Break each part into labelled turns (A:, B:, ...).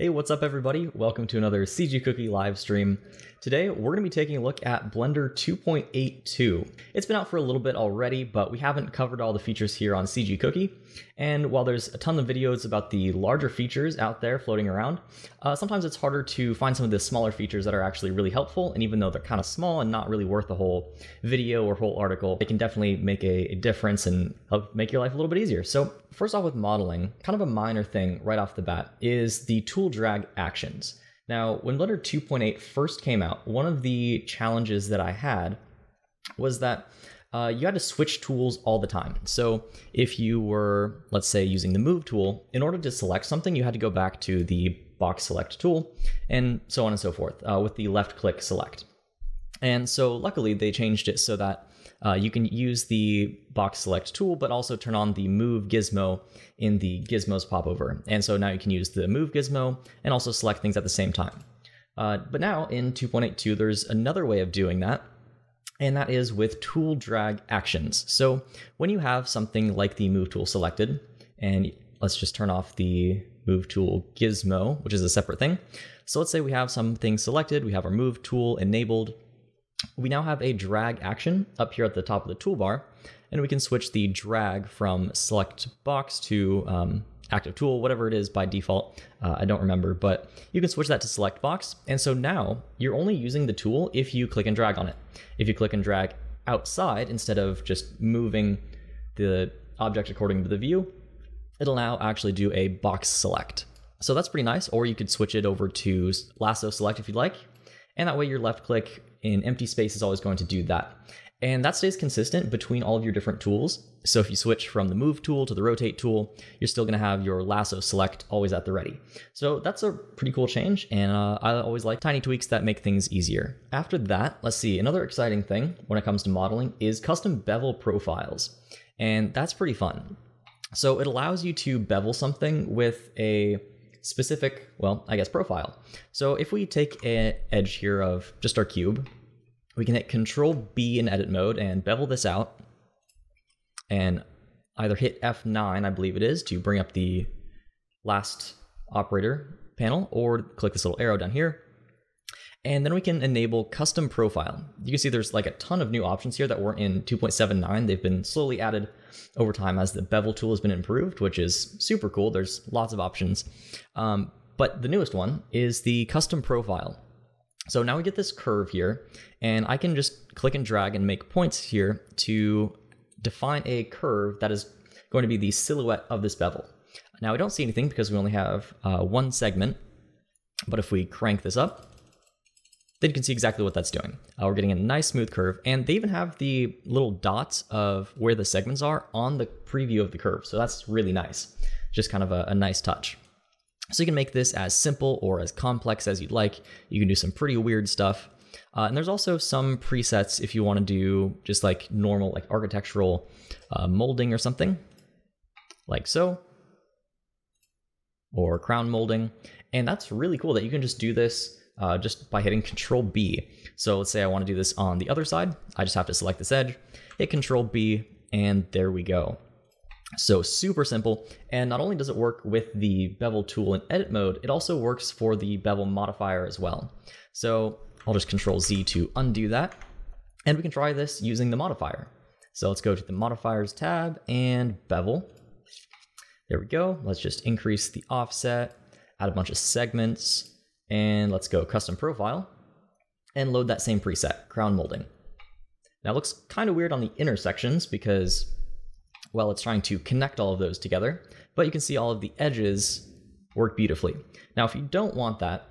A: Hey, what's up everybody? Welcome to another CG Cookie live stream. Today, we're going to be taking a look at Blender 2.82. It's been out for a little bit already, but we haven't covered all the features here on CG Cookie. And while there's a ton of videos about the larger features out there floating around, sometimes it's harder to find some of the smaller features that are actually really helpful. And even though they're kind of small and not really worth the whole video or whole article, they can definitely make a difference and help make your life a little bit easier. So first off with modeling, kind of a minor thing right off the bat is the tool drag actions. Now, when Blender 2.8 first came out, one of the challenges that I had was that you had to switch tools all the time. So if you were, let's say, using the Move tool, in order to select something, you had to go back to the box select tool, and so on and so forth, with the left click select. And so luckily, they changed it so that you can use the box select tool, but also turn on the move gizmo in the gizmos popover. And so now you can use the move gizmo and also select things at the same time. But now in 2.82, there's another way of doing that, and that is with tool drag actions. So when you have something like the move tool selected, and let's just turn off the move tool gizmo, which is a separate thing. So let's say we have something selected, we have our move tool enabled. We now have a drag action up here at the top of the toolbar, and we can switch the drag from select box to active tool, whatever it is by default. I don't remember, but you can switch that to select box. And so now you're only using the tool if you click and drag on it. If you click and drag outside instead of just moving the object according to the view, it'll now actually do a box select. So that's pretty nice. Or you could switch it over to lasso select if you'd like. And that way your left click in empty space is always going to do that. And that stays consistent between all of your different tools. So if you switch from the move tool to the rotate tool, you're still going to have your lasso select always at the ready. So that's a pretty cool change, and I always like tiny tweaks that make things easier. After that, let's see, another exciting thing when it comes to modeling is custom bevel profiles. And that's pretty fun. So it allows you to bevel something with a specific, well, I guess profile. So if we take an edge here of just our cube, we can hit Control B in edit mode and bevel this out, and either hit F9, I believe it is, to bring up the last operator panel, or click this little arrow down here. And then we can enable custom profile. You can see there's like a ton of new options here that weren't in 2.79. They've been slowly added over time as the bevel tool has been improved, which is super cool. There's lots of options. But the newest one is the custom profile. So now we get this curve here, and I can just click and drag and make points here to define a curve that is going to be the silhouette of this bevel. Now we don't see anything because we only have one segment, but if we crank this up, then you can see exactly what that's doing. We're getting a nice smooth curve, and they even have the little dots of where the segments are on the preview of the curve. So that's really nice. Just kind of a nice touch. So you can make this as simple or as complex as you'd like. You can do some pretty weird stuff. And there's also some presets if you want to do just like normal, like architectural molding or something, like so, or crown molding. And that's really cool that you can just do this just by hitting Control B. So let's say I want to do this on the other side. I just have to select this edge, hit Control B, and there we go. So super simple. And not only does it work with the bevel tool in edit mode, it also works for the bevel modifier as well. So I'll just Control Z to undo that. And we can try this using the modifier. So let's go to the modifiers tab and bevel. There we go. Let's just increase the offset, add a bunch of segments, and let's go custom profile and load that same preset, crown molding. Now it looks kind of weird on the intersections because, well, it's trying to connect all of those together, but you can see all of the edges work beautifully. Now, if you don't want that,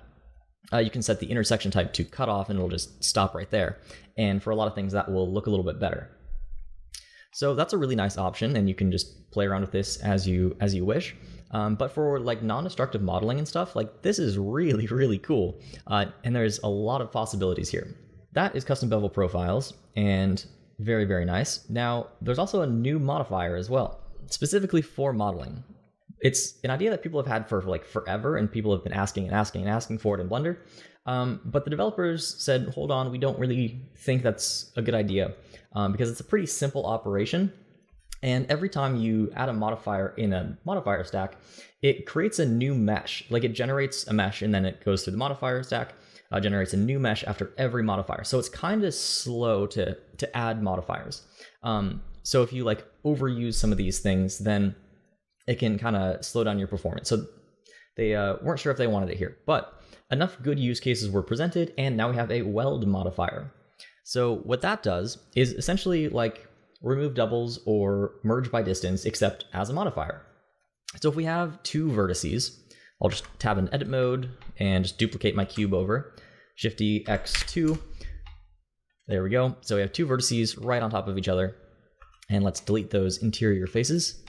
A: you can set the intersection type to cut off and it'll just stop right there. And for a lot of things, that will look a little bit better. So that's a really nice option, and you can just play around with this as you wish. But for like non-destructive modeling and stuff, like this is really, really cool. And there's a lot of possibilities here. That is custom bevel profiles, and very, very nice. Now, there's also a new modifier as well, specifically for modeling. It's an idea that people have had for like forever, and people have been asking and asking and asking for it in Blender. But the developers said, hold on, we don't really think that's a good idea because it's a pretty simple operation. And every time you add a modifier in a modifier stack, it creates a new mesh. Like it generates a mesh and then it goes through the modifier stack, generates a new mesh after every modifier. So it's kind of slow to add modifiers. So if you like overuse some of these things, then it can kind of slow down your performance. So they weren't sure if they wanted it here, but enough good use cases were presented, and now we have a Weld Modifier. So what that does is essentially like remove doubles or merge by distance, except as a modifier. So if we have two vertices, I'll just tab in edit mode and just duplicate my cube over, Shift-D X2. There we go. So we have two vertices right on top of each other, and let's delete those interior faces.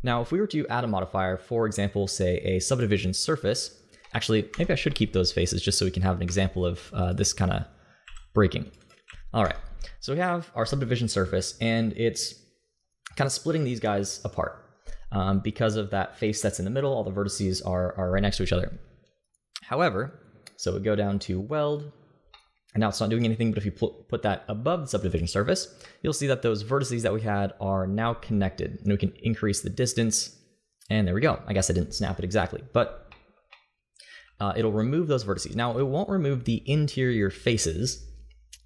A: Now, if we were to add a modifier, for example, say a subdivision surface, actually, maybe I should keep those faces just so we can have an example of this kind of breaking. All right, so we have our subdivision surface, and it's kind of splitting these guys apart because of that face that's in the middle. All the vertices are right next to each other. However, so we go down to weld, and now it's not doing anything, but if you put that above the subdivision surface, you'll see that those vertices that we had are now connected, and we can increase the distance, and there we go. I guess I didn't snap it exactly, but it'll remove those vertices. Now, it won't remove the interior faces,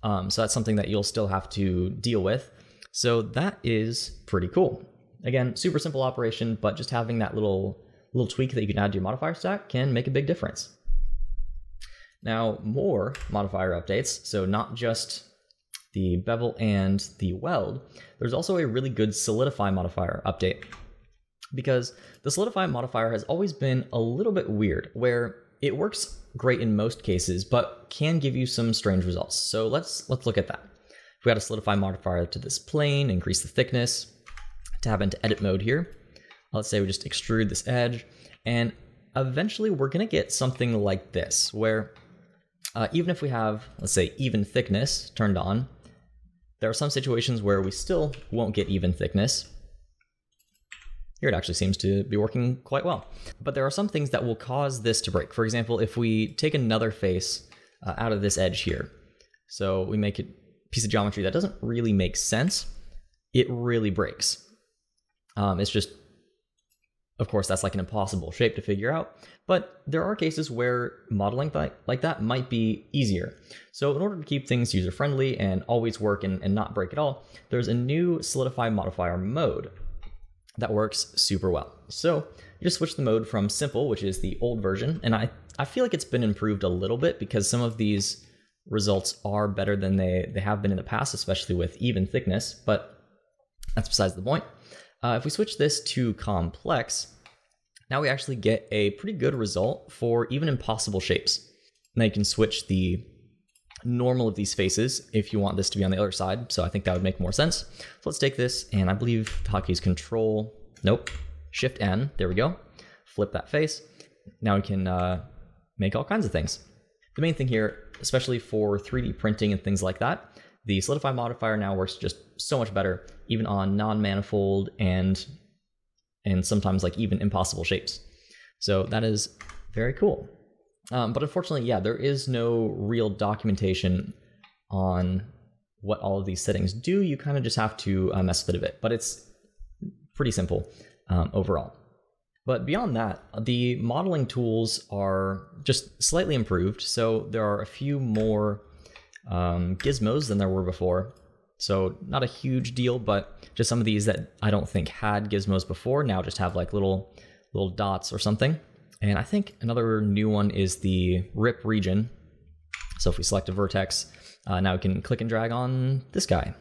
A: so that's something that you'll still have to deal with. So that is pretty cool. Again, super simple operation, but just having that little tweak that you can add to your modifier stack can make a big difference. Now, more modifier updates, so not just the bevel and the weld, there's also a really good solidify modifier update, because the solidify modifier has always been a little bit weird, where it works great in most cases, but can give you some strange results. So let's look at that. If we add a solidify modifier to this plane, increase the thickness, tab into edit mode here. Let's say we just extrude this edge, and eventually we're gonna get something like this, where even if we have, let's say, even thickness turned on, there are some situations where we still won't get even thickness. Here it actually seems to be working quite well. But there are some things that will cause this to break. For example, if we take another face out of this edge here, so we make a piece of geometry that doesn't really make sense, it really breaks. It's just, of course, that's like an impossible shape to figure out, but there are cases where modeling like that might be easier. So in order to keep things user-friendly and always work and not break at all, there's a new solidify modifier mode that works super well. So you just switch the mode from simple, which is the old version, and I feel like it's been improved a little bit because some of these results are better than they have been in the past, especially with even thickness, but that's besides the point. If we switch this to complex, now we actually get a pretty good result for even impossible shapes. Now you can switch the normal of these faces if you want this to be on the other side, so I think that would make more sense. So let's take this, and I believe the hotkey is Shift N, there we go. Flip that face. Now we can make all kinds of things. The main thing here, especially for 3D printing and things like that, the solidify modifier now works just so much better, even on non-manifold and sometimes like even impossible shapes. So that is very cool. But unfortunately, yeah, there is no real documentation on what all of these settings do. You kind of just have to mess with it a bit, but it's pretty simple overall. But beyond that, the modeling tools are just slightly improved. So there are a few more gizmos than there were before. So not a huge deal, but just some of these that I don't think had gizmos before now just have like little dots or something. And I think another new one is the rip region. So if we select a vertex, now we can click and drag on this guy.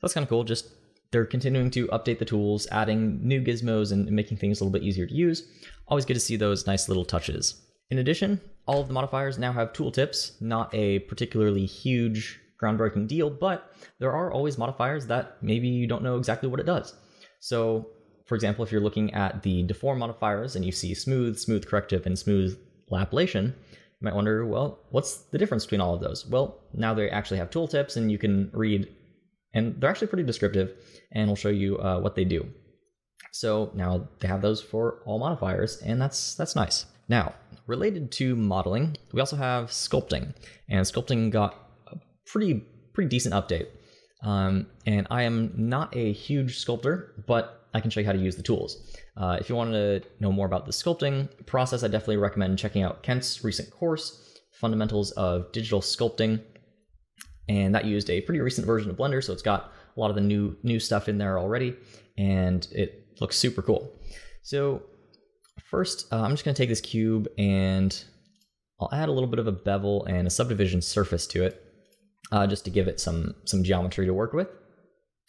A: That's kind of cool. Just they're continuing to update the tools, adding new gizmos and making things a little bit easier to use. Always good to see those nice little touches. In addition, all of the modifiers now have tooltips, not a particularly huge groundbreaking deal, but there are always modifiers that maybe you don't know exactly what it does. So for example, if you're looking at the deform modifiers and you see smooth, smooth corrective, and smooth laplation, you might wonder, well, what's the difference between all of those? Well, now they actually have tooltips and you can read, and they're actually pretty descriptive, and we'll show you what they do. So now they have those for all modifiers, and that's nice. Now, related to modeling, we also have sculpting, and sculpting got pretty decent update. And I am not a huge sculptor, but I can show you how to use the tools. If you want to know more about the sculpting process, I definitely recommend checking out Kent's recent course, Fundamentals of Digital Sculpting. And that used a pretty recent version of Blender, so it's got a lot of the new stuff in there already, and it looks super cool. So first, I'm just going to take this cube and I'll add a little bit of a bevel and a subdivision surface to it, just to give it some geometry to work with.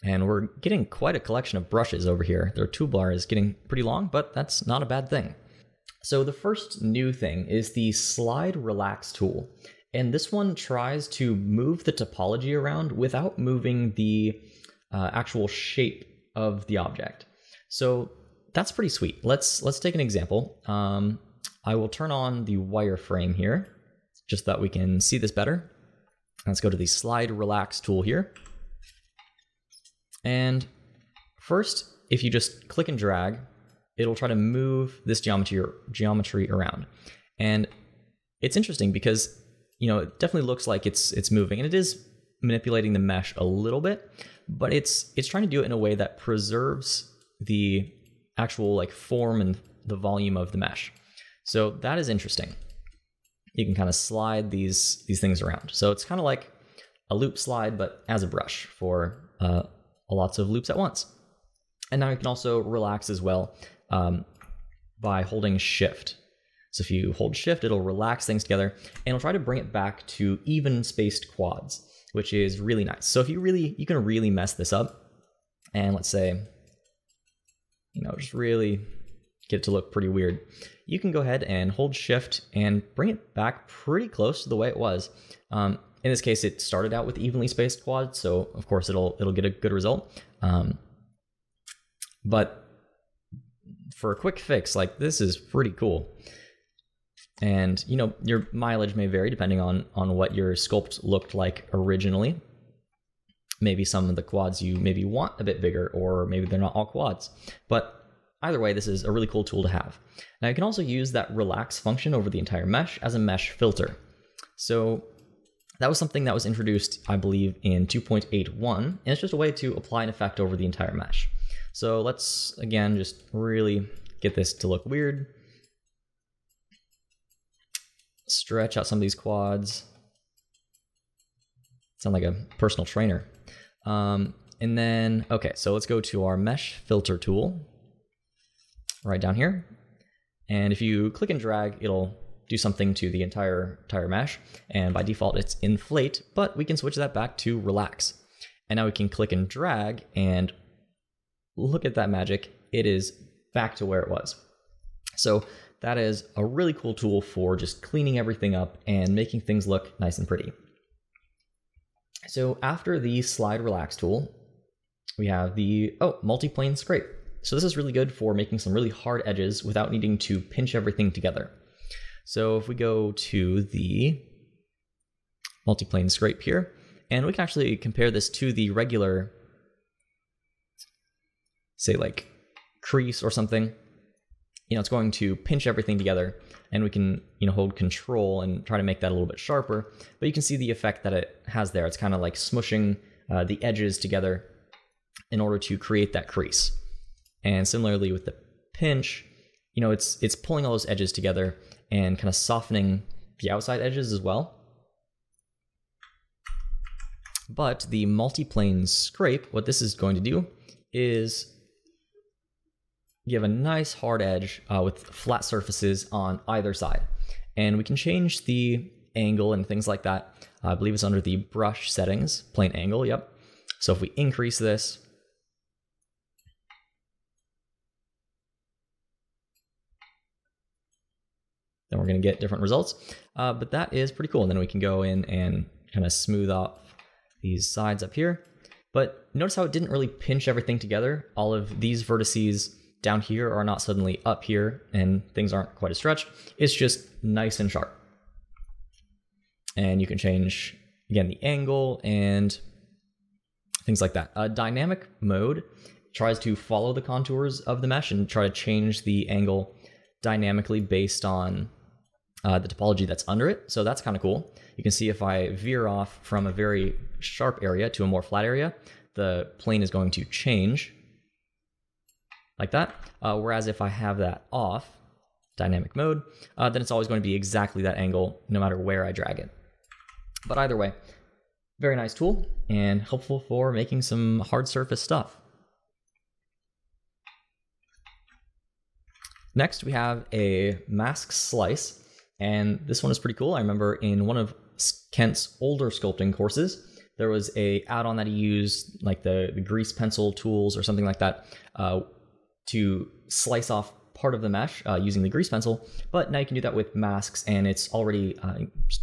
A: And we're getting quite a collection of brushes over here. Their toolbar is getting pretty long, but that's not a bad thing. So the first new thing is the Slide Relax tool. And this one tries to move the topology around without moving the actual shape of the object. So that's pretty sweet. Let's take an example. I will turn on the wireframe here, just so that we can see this better. Let's go to the Slide Relax tool here. And first, if you just click and drag, it'll try to move this geometry around. And it's interesting because, you know, it definitely looks like it's moving, and it is manipulating the mesh a little bit, but it's trying to do it in a way that preserves the actual like form and the volume of the mesh. So that is interesting. You can kind of slide these things around. So it's kind of like a loop slide, but as a brush for lots of loops at once. And now you can also relax as well by holding Shift. So if you hold Shift, it'll relax things together, and it'll try to bring it back to even spaced quads, which is really nice. So if you can really mess this up, and let's say, you know, just really get it to look pretty weird, you can go ahead and hold Shift and bring it back pretty close to the way it was. In this case, it started out with evenly spaced quads, so of course it'll get a good result. But for a quick fix, like, this is pretty cool. And, you know, your mileage may vary depending on what your sculpt looked like originally. Maybe some of the quads you maybe want a bit bigger, or maybe they're not all quads. But either way, this is a really cool tool to have. Now you can also use that relax function over the entire mesh as a mesh filter. So that was something that was introduced, I believe, in 2.81, and it's just a way to apply an effect over the entire mesh. So let's, again, just really get this to look weird. Stretch out some of these quads. Sound like a personal trainer. And then, okay, so let's go to our mesh filter tool right down here. And if you click and drag, it'll do something to the entire mesh. And by default, it's inflate, but we can switch that back to relax. And now we can click and drag, and look at that magic. It is back to where it was. So that is a really cool tool for just cleaning everything up and making things look nice and pretty. So after the Slide Relax tool, we have the multi-plane scrape. So this is really good for making some really hard edges without needing to pinch everything together. So if we go to the multi-plane scrape here, and we can actually compare this to the regular, say like crease or something. You know, it's going to pinch everything together, and we can, you know, hold Control and try to make that a little bit sharper, but you can see the effect that it has there. It's kind of like smushing the edges together in order to create that crease. And similarly with the pinch, you know, it's pulling all those edges together and kind of softening the outside edges as well. But the multi-plane scrape, what this is going to do is give a nice hard edge with flat surfaces on either side. And we can change the angle and things like that. I believe it's under the brush settings, plane angle, yep. So if we increase this, then we're gonna get different results. But that is pretty cool. And then we can go in and kind of smooth off these sides up here. But notice how it didn't really pinch everything together. All of these vertices down here are not suddenly up here, and things aren't quite as stretched. It's just nice and sharp. And you can change, again, the angle and things like that. Dynamic mode tries to follow the contours of the mesh and try to change the angle dynamically based on the topology that's under it. So that's kind of cool. You can see if I veer off from a very sharp area to a more flat area, the plane is going to change like that. Whereas if I have that off, dynamic mode, then it's always going to be exactly that angle no matter where I drag it. But either way, very nice tool and helpful for making some hard surface stuff. Next, we have a mask slice, and this one is pretty cool. I remember in one of Kent's older sculpting courses, there was a add-on that he used, like the grease pencil tools or something like that, to slice off part of the mesh using the grease pencil, but now you can do that with masks, and it's already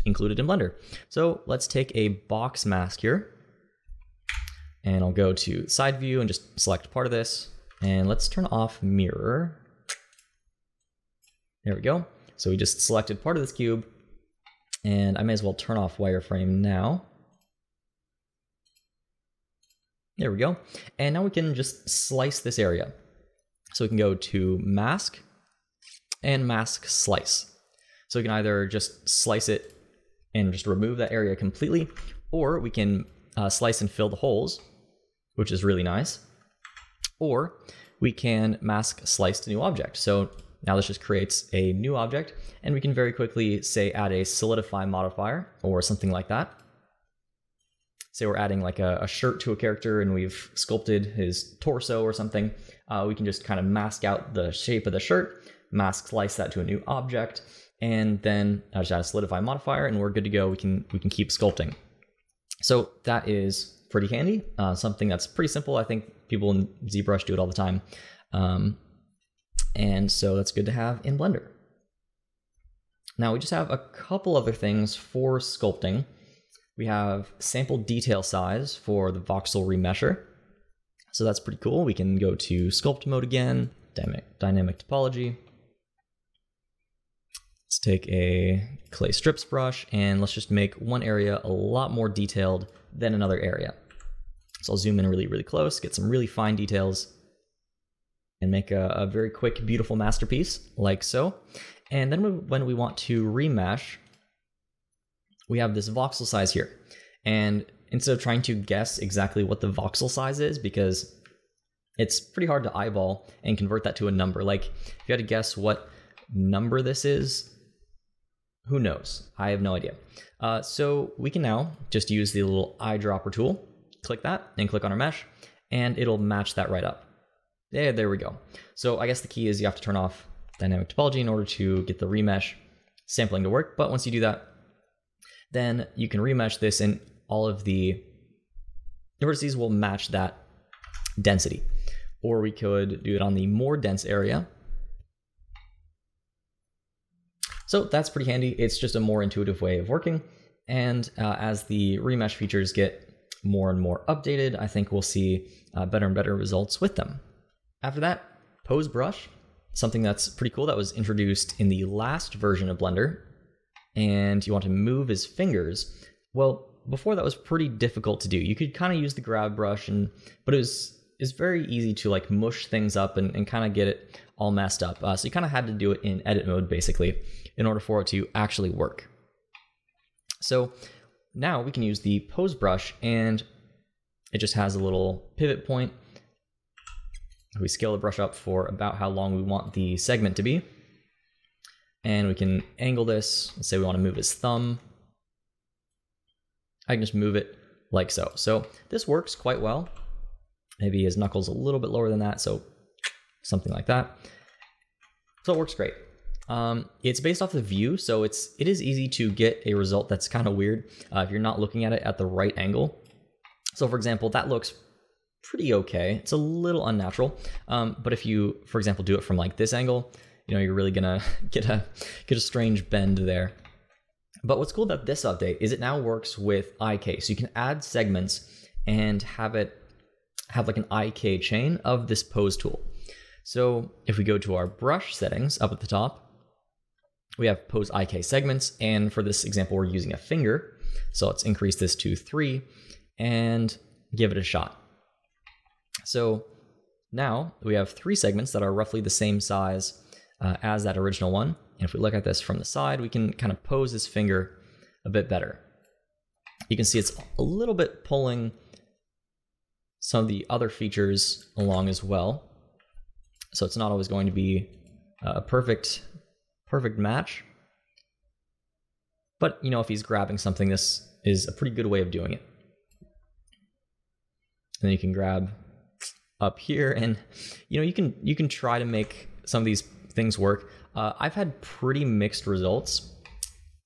A: included in Blender. So let's take a box mask here, and I'll go to side view and just select part of this, and let's turn off mirror. There we go. So we just selected part of this cube, and I may as well turn off wireframe now. There we go. And now we can just slice this area. So we can go to mask and mask slice. So we can either just slice it and just remove that area completely, or we can slice and fill the holes, which is really nice. Or we can mask slice to new object. So now this just creates a new object, and we can very quickly, say, add a solidify modifier or something like that. Say we're adding like a shirt to a character and we've sculpted his torso or something. We can just kind of mask out the shape of the shirt, mask slice that to a new object, and then just add a solidify modifier, and we're good to go. We can keep sculpting. So that is pretty handy. Something that's pretty simple. I think people in ZBrush do it all the time. And so that's good to have in Blender. Now we just have a couple other things for sculpting. We have sample detail size for the voxel remesher. So that's pretty cool. We can go to sculpt mode again, dynamic topology. Let's take a clay strips brush, and let's just make one area a lot more detailed than another area. So I'll zoom in really, really close, get some really fine details, and make a very quick, beautiful masterpiece, like so. And then when we want to remesh, we have this voxel size here. And instead of trying to guess exactly what the voxel size is, because it's pretty hard to eyeball and convert that to a number. Like, if you had to guess what number this is, who knows? I have no idea. So we can now just use the little eyedropper tool, click that, and click on our mesh, and it'll match that right up. There we go. So I guess the key is you have to turn off dynamic topology in order to get the remesh sampling to work. But once you do that, then you can remesh this, and all of the vertices will match that density. Or we could do it on the more dense area. So that's pretty handy. It's just a more intuitive way of working. And as the remesh features get more and more updated, I think we'll see better and better results with them. After that, pose brush, something that's pretty cool that was introduced in the last version of Blender. And you want to move his fingers. Well, before that was pretty difficult to do. You could kind of use the grab brush, but it's very easy to like mush things up and kind of get it all messed up. So you kind of had to do it in edit mode basically in order for it to actually work. So now we can use the pose brush, and it just has a little pivot point. We scale the brush up for about how long we want the segment to be. And we can angle this. Let's say we want to move his thumb. I can just move it like so. So this works quite well. Maybe his knuckles a little bit lower than that, so something like that. So it works great. It's based off the view, so it is easy to get a result that's kind of weird if you're not looking at it at the right angle. So for example, that looks pretty okay. It's a little unnatural, but if you, for example, do it from like this angle, you know, you're really gonna get a strange bend there. But what's cool about this update is it now works with IK. So you can add segments and have like an IK chain of this pose tool. So if we go to our brush settings up at the top, we have pose IK segments. And for this example, we're using a finger. So let's increase this to 3 and give it a shot. So now we have 3 segments that are roughly the same size as that original one. And if we look at this from the side, we can kind of pose this finger a bit better. You can see it's a little bit pulling some of the other features along as well. So it's not always going to be a perfect match. But, you know, if he's grabbing something, this is a pretty good way of doing it. And then you can grab up here, and, you know, you can try to make some of these things work. I've had pretty mixed results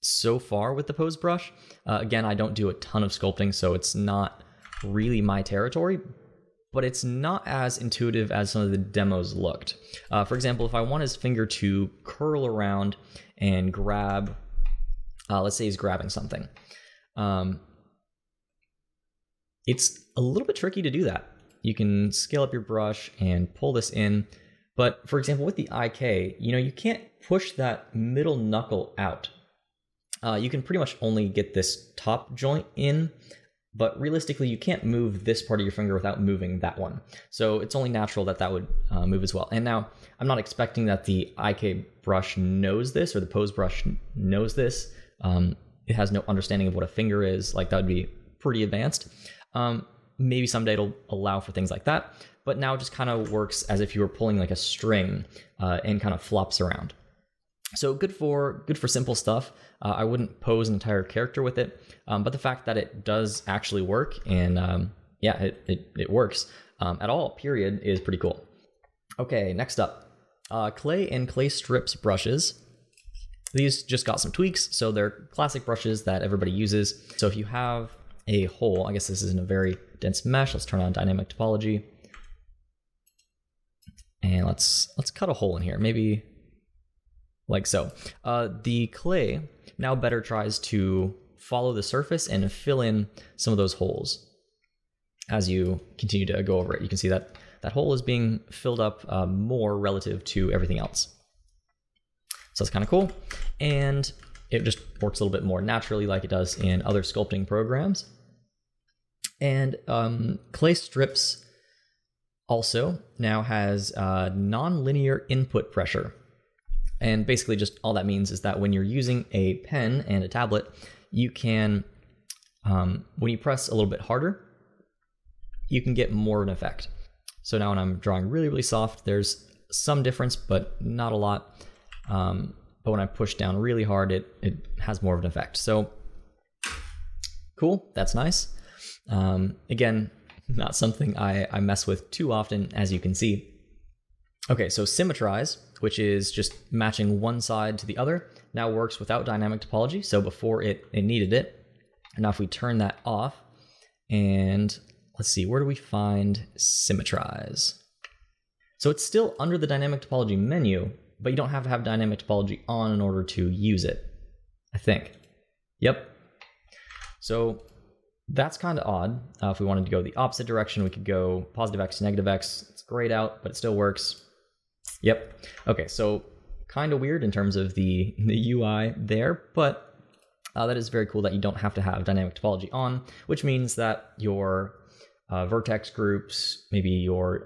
A: so far with the pose brush. Again, I don't do a ton of sculpting, so it's not really my territory, but it's not as intuitive as some of the demos looked. For example, if I want his finger to curl around and grab, let's say he's grabbing something. It's a little bit tricky to do that. You can scale up your brush and pull this in, but for example, with the IK, you know, you can't push that middle knuckle out. You can pretty much only get this top joint in, but realistically, you can't move this part of your finger without moving that one. So it's only natural that that would move as well. And now, I'm not expecting that the IK brush knows this, or the pose brush knows this. It has no understanding of what a finger is. Like, that would be pretty advanced. Maybe someday it'll allow for things like that, but now it just kind of works as if you were pulling like a string and kind of flops around. So good for simple stuff. I wouldn't pose an entire character with it, but the fact that it does actually work, and yeah, it works at all, period, is pretty cool. Okay, next up, clay and clay strips brushes. These just got some tweaks, so they're classic brushes that everybody uses. So if you have a hole, I guess this isn't a very dense mesh. Let's turn on dynamic topology, and let's cut a hole in here, maybe like so. The clay now better tries to follow the surface and fill in some of those holes. As you continue to go over it, you can see that that hole is being filled up more relative to everything else. So that's kind of cool, and it just works a little bit more naturally like it does in other sculpting programs. And clay strips also now has non-linear input pressure. And basically just all that means is that when you're using a pen and a tablet, you can, when you press a little bit harder, you can get more of an effect. So now when I'm drawing really, really soft, there's some difference, but not a lot. But when I push down really hard, it has more of an effect. So cool, that's nice. Again, not something I mess with too often, as you can see. Okay, so symmetrize, which is just matching one side to the other, now works without dynamic topology. So before it needed it. And now if we turn that off, and let's see, where do we find symmetrize? So it's still under the dynamic topology menu, but you don't have to have dynamic topology on in order to use it, I think. Yep. So that's kind of odd. If we wanted to go the opposite direction, we could go positive X, negative X. It's grayed out, but it still works. Yep. Okay, so kind of weird in terms of the UI there, but that is very cool that you don't have to have dynamic topology on, which means that your vertex groups, maybe your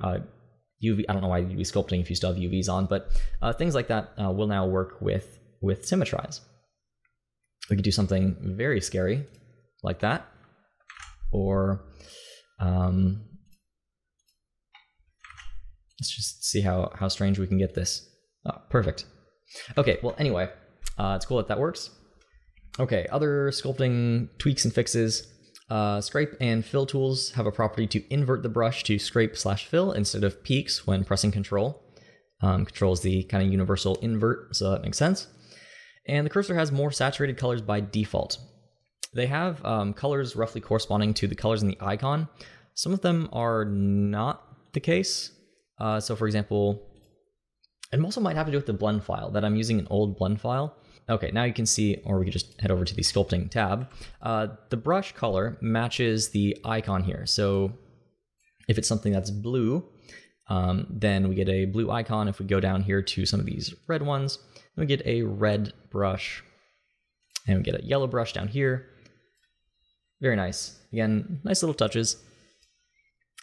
A: UV, I don't know why you'd be sculpting if you still have UVs on, but things like that will now work with symmetrize. We could do something very scary like that, or let's just see how strange we can get this. Oh, perfect. Okay, well, anyway, it's cool that that works. Okay, other sculpting tweaks and fixes. Scrape and fill tools have a property to invert the brush to scrape/fill instead of peaks when pressing Control. Control is the kind of universal invert, so that makes sense. And the cursor has more saturated colors by default. They have colors roughly corresponding to the colors in the icon. Some of them are not the case. So for example, it also might have to do with the blend file, that I'm using an old blend file. Okay, now you can see, or we could just head over to the sculpting tab. The brush color matches the icon here. So if it's something that's blue, then we get a blue icon. If we go down here to some of these red ones, then we get a red brush, and we get a yellow brush down here. Very nice. Again, nice little touches.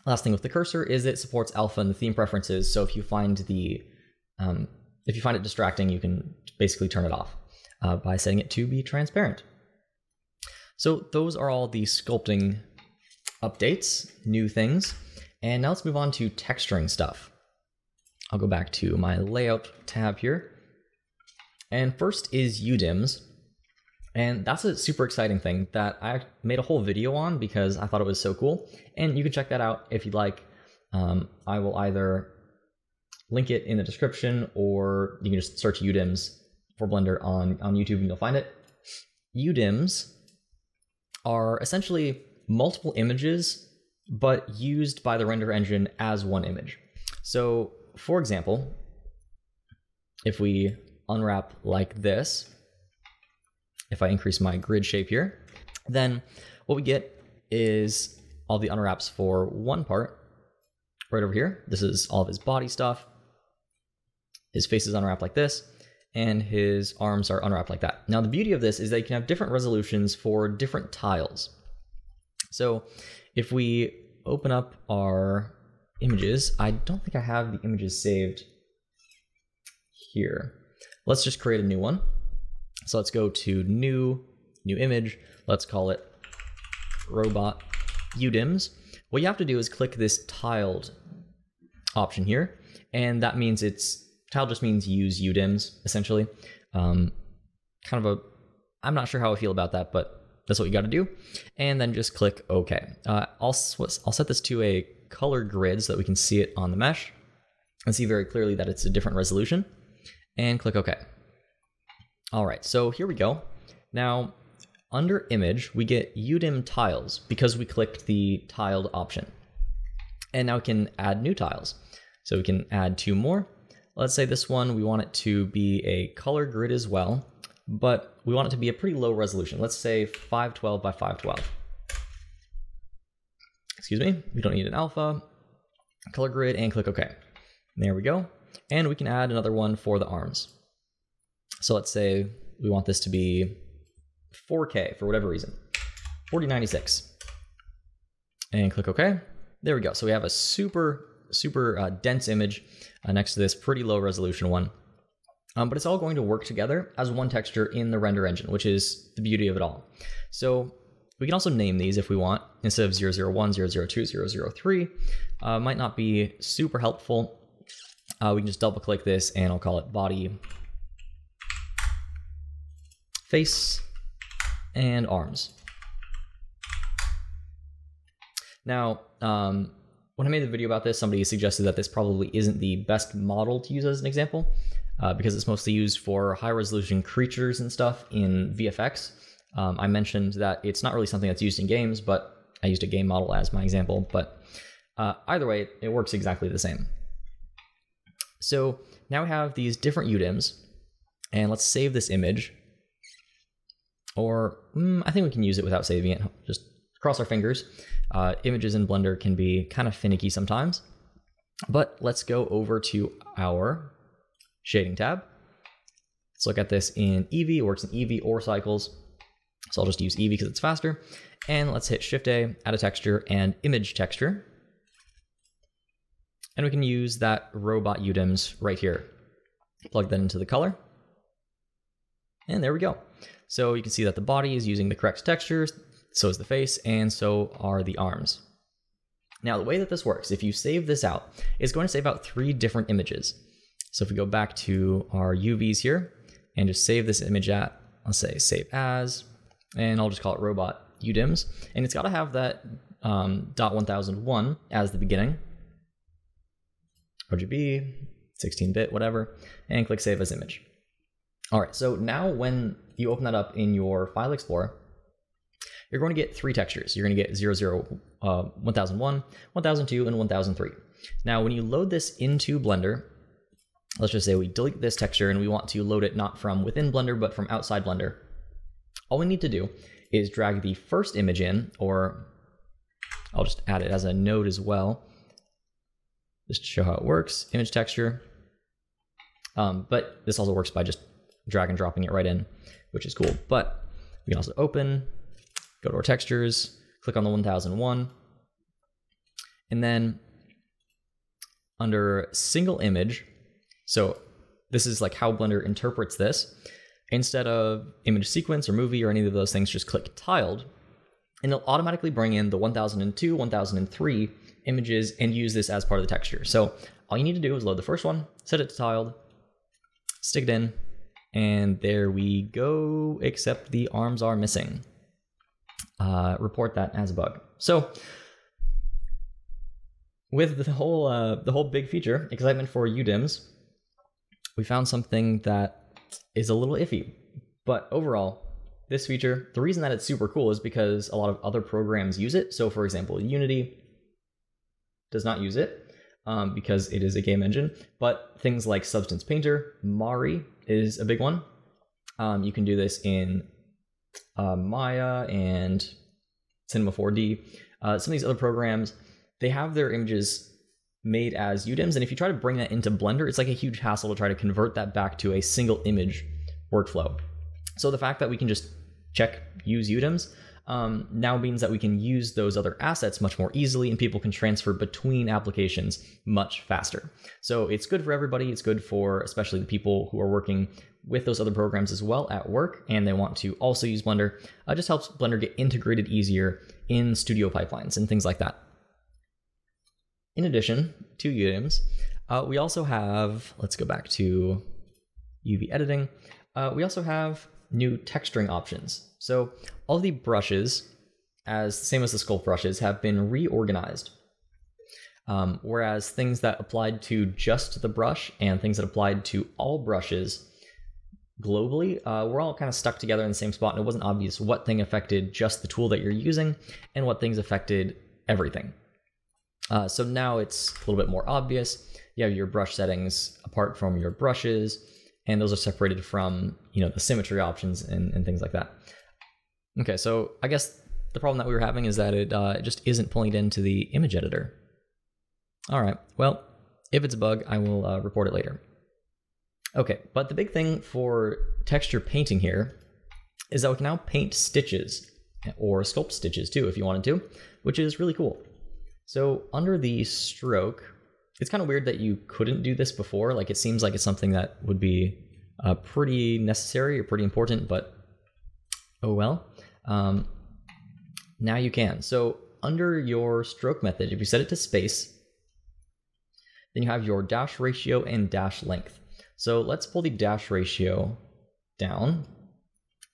A: Last thing with the cursor is it supports alpha in the theme preferences. So if you find the if you find it distracting, you can basically turn it off by setting it to be transparent. So those are all the sculpting updates, new things. And now let's move on to texturing stuff. I'll go back to my layout tab here. And first is UDIMs. And that's a super exciting thing that I made a whole video on because I thought it was so cool. And you can check that out if you'd like. I will either link it in the description, or you can just search UDIMs for Blender on YouTube and you'll find it. UDIMs are essentially multiple images, but used by the render engine as one image. So, for example, if we unwrap like this, if I increase my grid shape here, then what we get is all the unwraps for one part right over here. This is all of his body stuff. His face is unwrapped like this, and his arms are unwrapped like that. Now, the beauty of this is that you can have different resolutions for different tiles. So if we open up our images, I don't think I have the images saved here. Let's just create a new one. So let's go to new image. Let's call it robot UDIMs. What you have to do is click this tiled option here, and that means tile just means use UDIMs essentially. I'm not sure how I feel about that, but that's what you got to do. And then just click OK. I'll set this to a color grid so that we can see it on the mesh and see very clearly that it's a different resolution. And click OK. All right, so here we go. Now, under image, we get UDIM tiles because we clicked the tiled option. And now we can add new tiles. So we can add 2 more. Let's say this one, we want it to be a color grid as well, but we want it to be a pretty low resolution. Let's say 512 by 512. Excuse me, we don't need an alpha. Color grid, and click OK. There we go. And we can add another one for the arms. So let's say we want this to be 4K for whatever reason, 4096, and click OK. There we go. So we have a super dense image next to this pretty low resolution one. But it's all going to work together as one texture in the render engine, which is the beauty of it all. So we can also name these if we want, instead of 001, 002, 003. Might not be super helpful. We can just double click this and I'll call it body, face, and arms. Now, when I made the video about this, somebody suggested that this probably isn't the best model to use as an example, because it's mostly used for high-resolution creatures and stuff in VFX. I mentioned that it's not really something that's used in games, but I used a game model as my example. But either way, it works exactly the same. So now we have these different UDIMs, and let's save this image. Or I think we can use it without saving it. Just cross our fingers. Images in Blender can be kind of finicky sometimes. But let's go over to our shading tab. Let's look at this in Eevee. It works in Eevee or cycles. So I'll just use Eevee because it's faster. And let's hit Shift-A, add a texture, and image texture. And we can use that robot UDIMs right here. Plug that into the color. And there we go. So you can see that the body is using the correct textures, so is the face, and so are the arms. Now, the way that this works, if you save this out, it's going to save out 3 different images. So if we go back to our UVs here and just save this image at, let's say save as, and I'll just call it robot UDIMs, and it's got to have that .1001 as the beginning, RGB, 16-bit, whatever, and click Save as Image. All right, so now when you open that up in your File Explorer, you're going to get 3 textures. You're going to get 1001, 1002, and 1003. Now, when you load this into Blender, let's just say we delete this texture and we want to load it not from within Blender, but from outside Blender. All we need to do is drag the first image in, or I'll just add it as a node as well, just to show how it works, image texture. But this also works by just drag and dropping it right in, which is cool. But we can also open, go to our textures, click on the 1001, and then under single image, so this is like how Blender interprets this. Instead of image sequence or movie or any of those things, just click tiled, and it'll automatically bring in the 1002, 1003 images and use this as part of the texture. So all you need to do is load the first one, set it to tiled, stick it in, and there we go, except the arms are missing. Report that as a bug. So with the whole big feature, excitement for UDIMs, we found something that is a little iffy. But overall, this feature, the reason that it's super cool is because a lot of other programs use it. So for example, Unity does not use it because it is a game engine, but things like Substance Painter, Mari is a big one. You can do this in Maya and Cinema 4D. Some of these other programs, they have their images made as UDIMs, and if you try to bring that into Blender, it's like a huge hassle to try to convert that back to a single image workflow. So the fact that we can just check use UDIMs now means that we can use those other assets much more easily, and people can transfer between applications much faster. So it's good for everybody. It's good for especially the people who are working with those other programs as well at work, and they want to also use Blender. It just helps Blender get integrated easier in studio pipelines and things like that. In addition to UDIMs, we also have, let's go back to UV editing. We also have new texturing options. So all the brushes, same as the sculpt brushes, have been reorganized. Whereas things that applied to just the brush and things that applied to all brushes globally were all kind of stuck together in the same spot, and it wasn't obvious what thing affected just the tool that you're using and what things affected everything. So now it's a little bit more obvious. You have your brush settings apart from your brushes, and those are separated from, the symmetry options and things like that. Okay, so I guess the problem that we were having is that it just isn't pulling it into the image editor. All right, well, if it's a bug, I will report it later. Okay, but the big thing for texture painting here is that we can now paint stitches, or sculpt stitches too if you wanted to, which is really cool. So under the stroke, it's kind of weird that you couldn't do this before. Like, it seems like it's something that would be pretty necessary or pretty important, but oh well. Now you can. So under your stroke method, if you set it to space, then you have your dash ratio and dash length. So let's pull the dash ratio down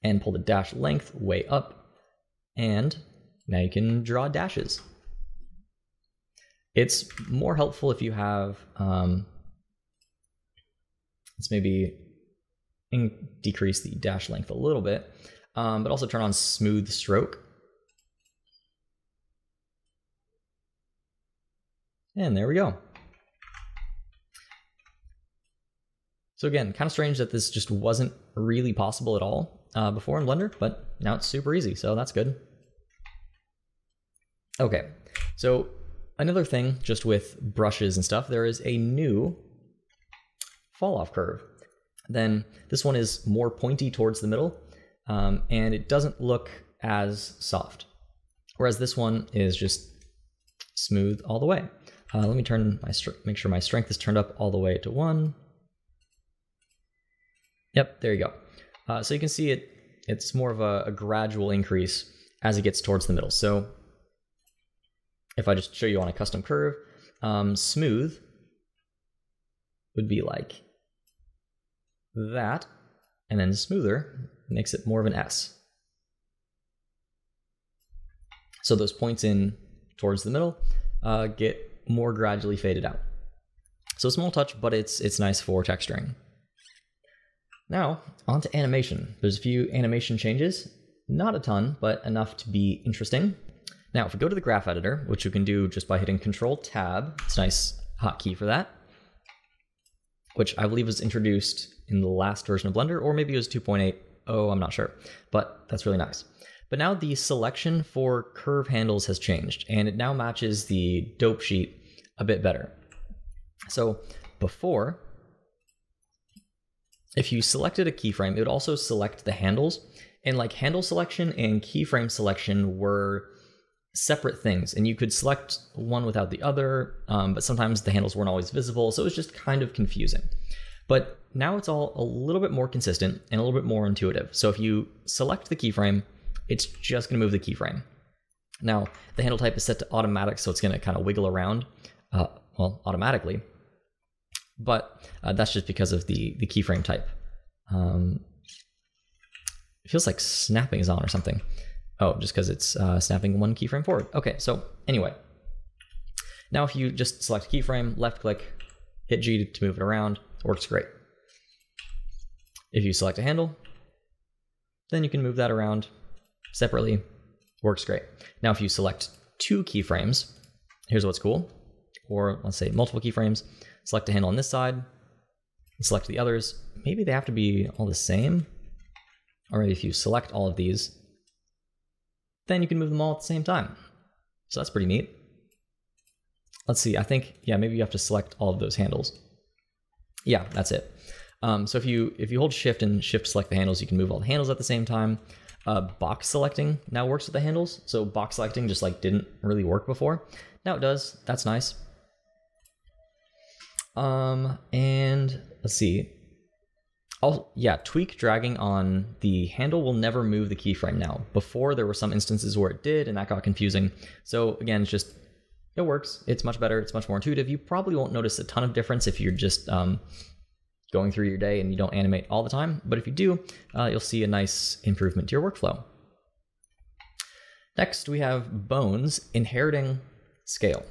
A: and pull the dash length way up, and now you can draw dashes. It's more helpful if you have, let's maybe decrease the dash length a little bit, but also turn on smooth stroke. And there we go. So again, kind of strange that this just wasn't really possible at all before in Blender, but now it's super easy, so that's good. Okay, so another thing, just with brushes and stuff, there is a new fall off curve. Then this one is more pointy towards the middle, and it doesn't look as soft. Whereas this one is just smooth all the way. Let me turn make sure my strength is turned up all the way to 1. Yep, there you go. So you can see it's more of a gradual increase as it gets towards the middle. So if I just show you on a custom curve, smooth would be like that, and then smoother makes it more of an S. So those points in towards the middle get more gradually faded out. So a small touch, but it's nice for texturing. Now, on to animation. There's a few animation changes. Not a ton, but enough to be interesting. Now, if we go to the graph editor, which you can do just by hitting Control-Tab, it's a nice hotkey for that, which I believe was introduced in the last version of Blender, or maybe it was 2.8. Oh, I'm not sure, but that's really nice. But now the selection for curve handles has changed, and it now matches the dope sheet a bit better. So before, if you selected a keyframe, it would also select the handles, and like handle selection and keyframe selection were separate things, and you could select one without the other, but sometimes the handles weren't always visible, so it was just kind of confusing. But now it's all a little bit more consistent and a little bit more intuitive. So if you select the keyframe, it's just going to move the keyframe. Now, the handle type is set to automatic, so it's going to kind of wiggle around, automatically. But that's just because of the keyframe type. It feels like snapping is on or something. Oh, just because it's snapping one keyframe forward. Okay, so anyway. Now if you just select keyframe, left click, hit G to move it around, works great. If you select a handle, then you can move that around separately, works great. Now if you select 2 keyframes, here's what's cool. Or let's say multiple keyframes, select a handle on this side, and select the others. Maybe they have to be all the same. Or maybe if you select all of these, then you can move them all at the same time. So that's pretty neat. Let's see, I think, yeah, maybe you have to select all of those handles. Yeah, that's it. So if you hold shift and shift select the handles, you can move all the handles at the same time. Box selecting now works with the handles. So box selecting just like didn't really work before. Now it does, that's nice. And let's see. Tweak dragging on the handle will never move the keyframe now. Before there were some instances where it did and that got confusing. So again, it's just, it works. It's much better. It's much more intuitive. You probably won't notice a ton of difference if you're just going through your day and you don't animate all the time. But if you do, you'll see a nice improvement to your workflow. Next, we have bones inheriting scale.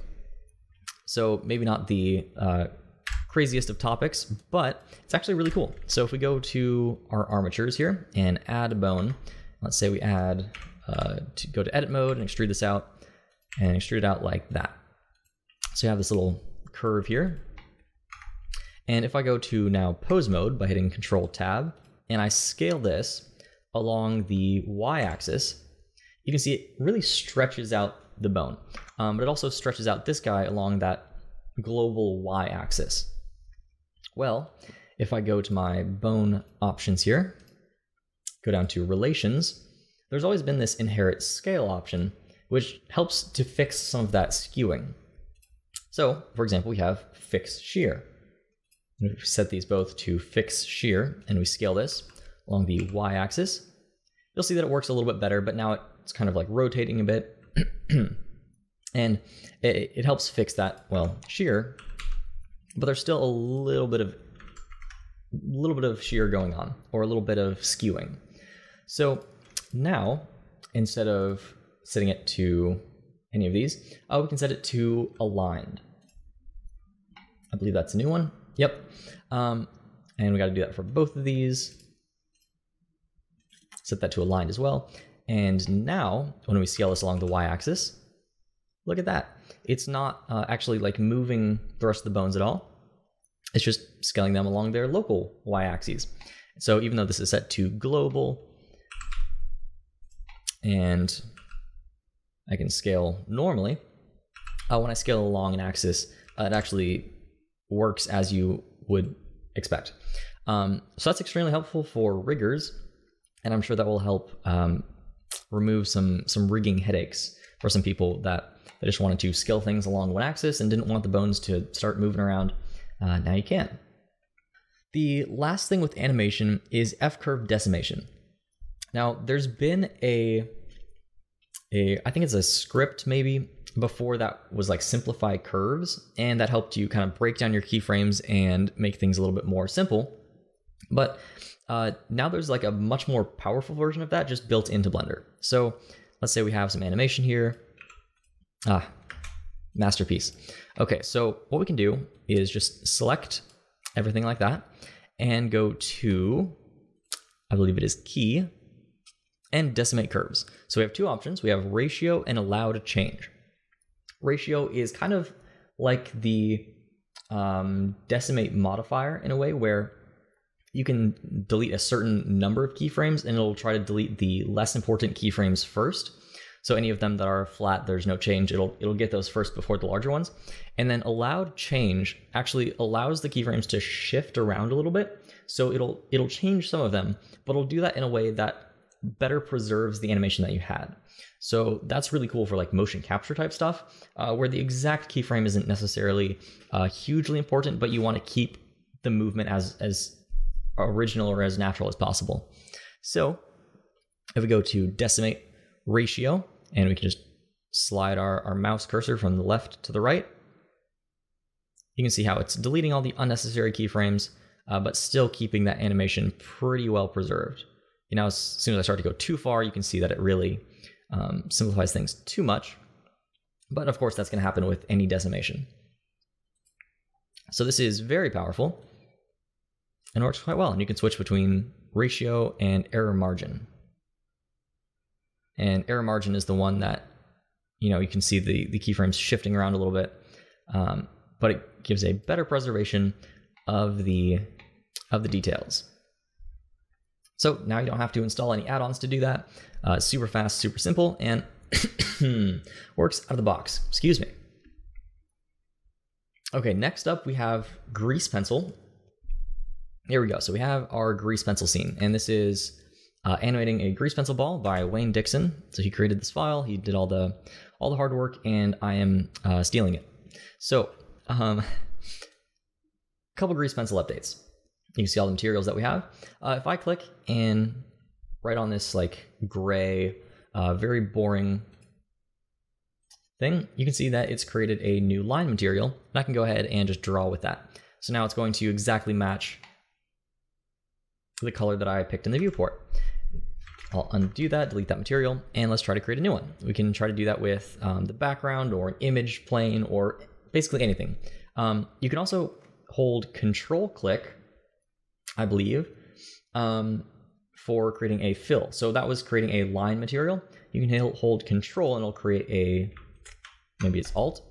A: So maybe not the craziest of topics, but it's actually really cool. So if we go to our armatures here and add a bone, let's say we add, go to edit mode and extrude this out, and extrude it out like that. So you have this little curve here. And if I go to now pose mode by hitting Control Tab, and I scale this along the y-axis, you can see it really stretches out the bone. But it also stretches out this guy along that global y-axis. Well, if I go to my bone options here, go down to relations, there's always been this inherit scale option, which helps to fix some of that skewing. So, for example, we have fix shear. And if we set these both to fix shear and we scale this along the y-axis, you'll see that it works a little bit better, but now it's kind of like rotating a bit. And it helps fix that, well, shear, but there's still a little bit of shear going on, or a little bit of skewing. So now, instead of setting it to any of these, we can set it to aligned. I believe that's a new one. Yep. And we got to do that for both of these. Set that to aligned as well. And now, when we scale this along the y-axis, look at that. It's not actually like moving the rest of the bones at all. It's just scaling them along their local y-axes. So even though this is set to global, and I can scale normally, when I scale along an axis, it actually works as you would expect. So that's extremely helpful for riggers, and I'm sure that will help remove some rigging headaches for some people that just wanted to scale things along one axis and didn't want the bones to start moving around. Now you can. The last thing with animation is F-curve decimation. Now there's been I think it's a script maybe before that was like simplify curves, and that helped you kind of break down your keyframes and make things a little bit more simple. But now there's like a much more powerful version of that just built into Blender. So let's say we have some animation here. Masterpiece. Okay, so what we can do is just select everything like that and go to, I believe it is key, and decimate curves. So we have two options. We have ratio and allowed change. Ratio is kind of like the decimate modifier in a way, where you can delete a certain number of keyframes and it'll try to delete the less important keyframes first. So any of them that are flat, there's no change. It'll get those first before the larger ones. And then allowed change actually allows the keyframes to shift around a little bit. So it'll change some of them, but it'll do that in a way that better preserves the animation that you had. So that's really cool for like motion capture type stuff, where the exact keyframe isn't necessarily hugely important, but you want to keep the movement as original or as natural as possible. So if we go to decimate ratio, and we can just slide our mouse cursor from the left to the right, you can see how it's deleting all the unnecessary keyframes, but still keeping that animation pretty well preserved. You know, as soon as I start to go too far, you can see that it really simplifies things too much. But of course, that's going to happen with any decimation. So this is very powerful and works quite well. And you can switch between ratio and error margin. And error margin is the one that, you know, you can see the keyframes shifting around a little bit, but it gives a better preservation of the details. So now you don't have to install any add-ons to do that. Super fast, super simple, and works out of the box. Excuse me. Okay, next up we have grease pencil. Here we go. So we have our grease pencil scene, and this is animating a grease pencil ball by Wayne Dixon. So he created this file, he did all the hard work, and I am stealing it. So couple grease pencil updates. You can see all the materials that we have. If I click and right on this like gray, very boring thing, you can see that it's created a new line material, and I can go ahead and just draw with that. So now it's going to exactly match the color that I picked in the viewport. I'll undo that, delete that material, and let's try to create a new one. We can try to do that with the background or an image plane or basically anything. You can also hold Control-click, I believe, for creating a fill. So that was creating a line material. You can hold Control and it'll create a, maybe it's Alt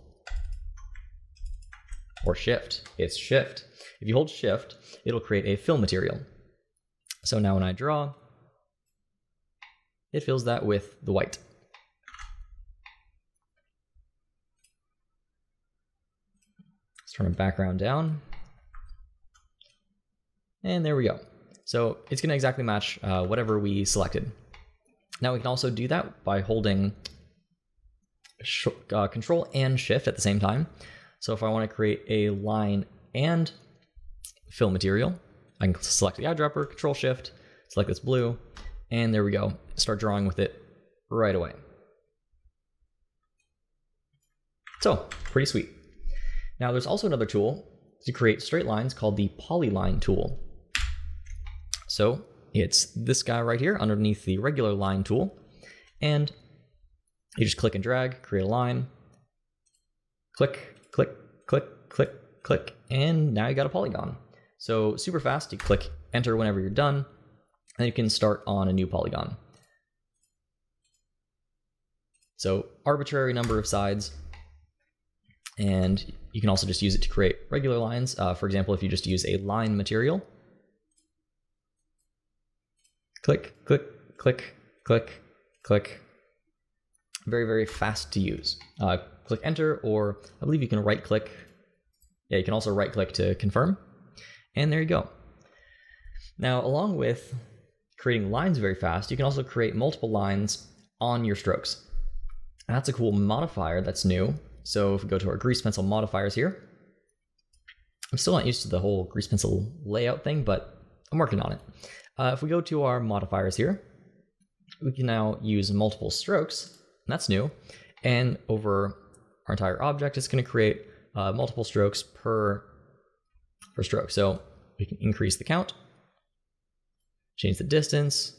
A: or Shift. It's Shift. If you hold Shift, it'll create a fill material. So now when I draw, it fills that with the white. Let's turn the background down. And there we go. So it's going to exactly match whatever we selected. Now we can also do that by holding Control and Shift at the same time. So if I want to create a line and fill material, I can select the eyedropper, Control Shift, select this blue, and there we go. Start drawing with it right away. So, pretty sweet. Now there's also another tool to create straight lines called the Polyline tool. So it's this guy right here underneath the regular line tool, and you just click and drag, create a line, click, click, click, click, click, and now you got a polygon. So super fast, you click enter whenever you're done, and you can start on a new polygon. So arbitrary number of sides, and you can also just use it to create regular lines. For example, if you just use a line material, click, click, click, click, click. Very, very fast to use. Click enter, or I believe you can right click. Yeah, you can also right click to confirm. And there you go. Now, along with creating lines very fast, you can also create multiple lines on your strokes. And that's a cool modifier that's new. So if we go to our grease pencil modifiers here, I'm still not used to the whole grease pencil layout thing, but I'm working on it. If we go to our modifiers here, we can now use multiple strokes, and that's new. And over our entire object, it's going to create multiple strokes per stroke. So we can increase the count, change the distance.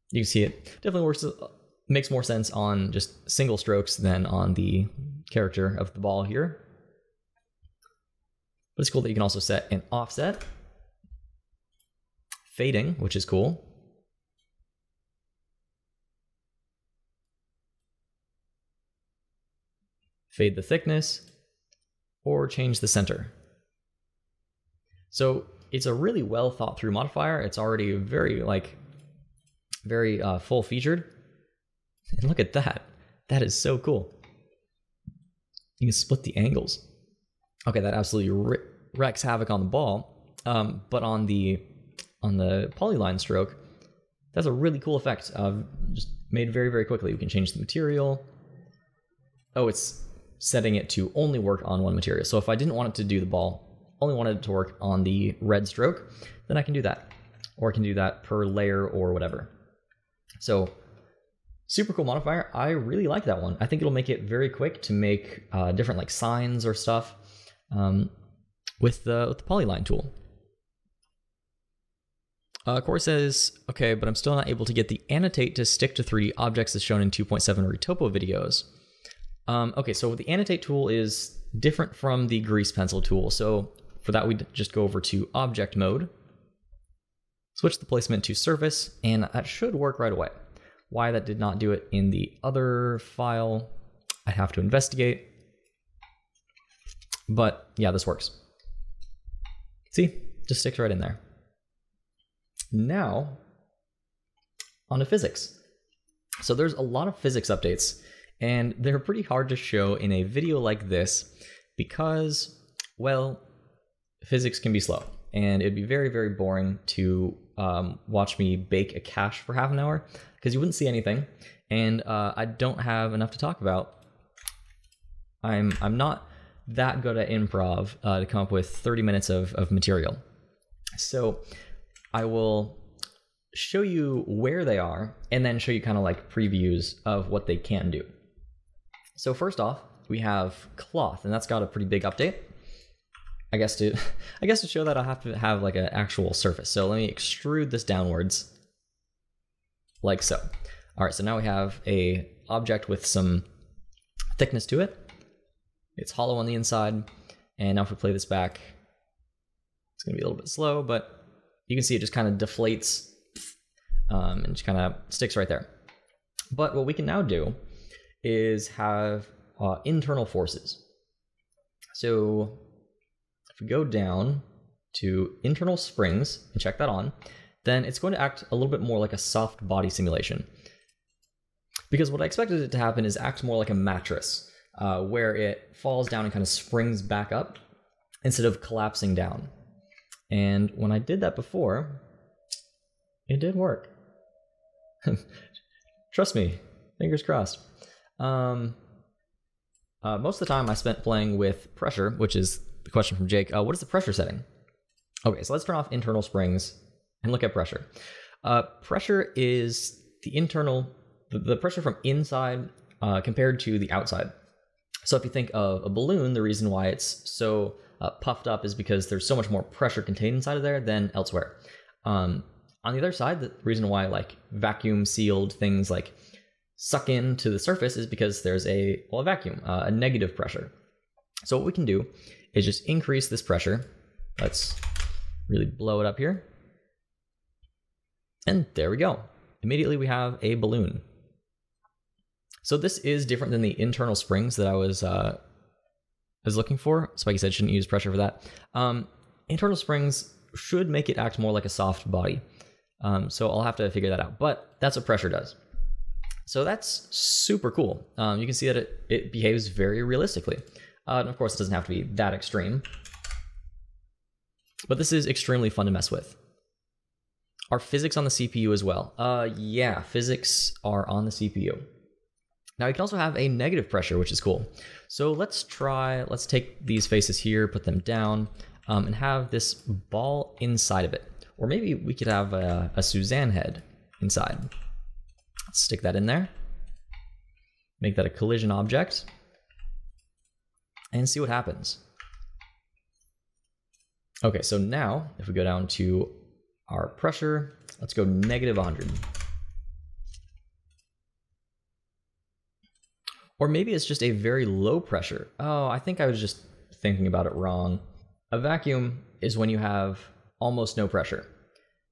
A: You can see it definitely works, makes more sense on just single strokes than on the character of the ball here. But it's cool that you can also set an offset, fading, which is cool. Fade the thickness, or change the center. So it's a really well thought through modifier. It's already very full featured. And look at that. That is so cool. You can split the angles. Okay, that absolutely wreaks havoc on the ball. But on the polyline stroke, that's a really cool effect. Just made very, very quickly. We can change the material. Oh, it's setting it to only work on one material. So if I didn't want it to do the ball, only wanted it to work on the red stroke, then I can do that. Or I can do that per layer or whatever. So super cool modifier. I really like that one. I think it'll make it very quick to make different like signs or stuff with the polyline tool. Corey says, okay, but I'm still not able to get the annotate to stick to 3D objects as shown in 2.7 retopo videos. Okay, so the annotate tool is different from the grease pencil tool. So for that, we'd just go over to object mode, switch the placement to surface, and that should work right away. Why that did not do it in the other file, I have to investigate. But yeah, this works. See, just sticks right in there. Now, on to physics. So there's a lot of physics updates, and they're pretty hard to show in a video like this because, well, physics can be slow, and it'd be very, very boring to watch me bake a cache for half an hour because you wouldn't see anything, and I don't have enough to talk about. I'm not that good at improv to come up with 30 minutes of material. So I will show you where they are and then show you kind of like previews of what they can do. So first off, we have cloth, and that's got a pretty big update. I guess to show that, I'll have to have like an actual surface. So let me extrude this downwards like so. All right, so now we have a object with some thickness to it. It's hollow on the inside. And now if we play this back, it's gonna be a little bit slow, but you can see it just kind of deflates and just kind of sticks right there. But what we can now do is have internal forces. So if we go down to internal springs and check that on, then it's going to act a little bit more like a soft body simulation. Because what I expected it to happen is act more like a mattress, where it falls down and kind of springs back up instead of collapsing down. And when I did that before, it did work. Trust me, fingers crossed. Most of the time I spent playing with pressure, which is the question from Jake. What is the pressure setting? Okay, so let's turn off internal springs and look at pressure. Pressure is the pressure from inside compared to the outside. So if you think of a balloon, the reason why it's so puffed up is because there's so much more pressure contained inside of there than elsewhere. On the other side, the reason why like vacuum sealed things like suck into the surface is because there's a vacuum, a negative pressure. So what we can do is just increase this pressure. Let's really blow it up here. And there we go. Immediately we have a balloon. So this is different than the internal springs that I was looking for. Spiky said shouldn't use pressure for that. Internal springs should make it act more like a soft body. So I'll have to figure that out, but that's what pressure does. So that's super cool. You can see that it behaves very realistically. And of course, it doesn't have to be that extreme, but this is extremely fun to mess with. Are physics on the CPU as well? Yeah, physics are on the CPU. Now you can also have a negative pressure, which is cool. So let's take these faces here, put them down, and have this ball inside of it. Or maybe we could have a Suzanne head inside. Let's stick that in there. Make that a collision object. And see what happens. Okay, so now if we go down to our pressure, let's go negative 100. Or maybe it's just a very low pressure. Oh, I think I was just thinking about it wrong. A vacuum is when you have almost no pressure.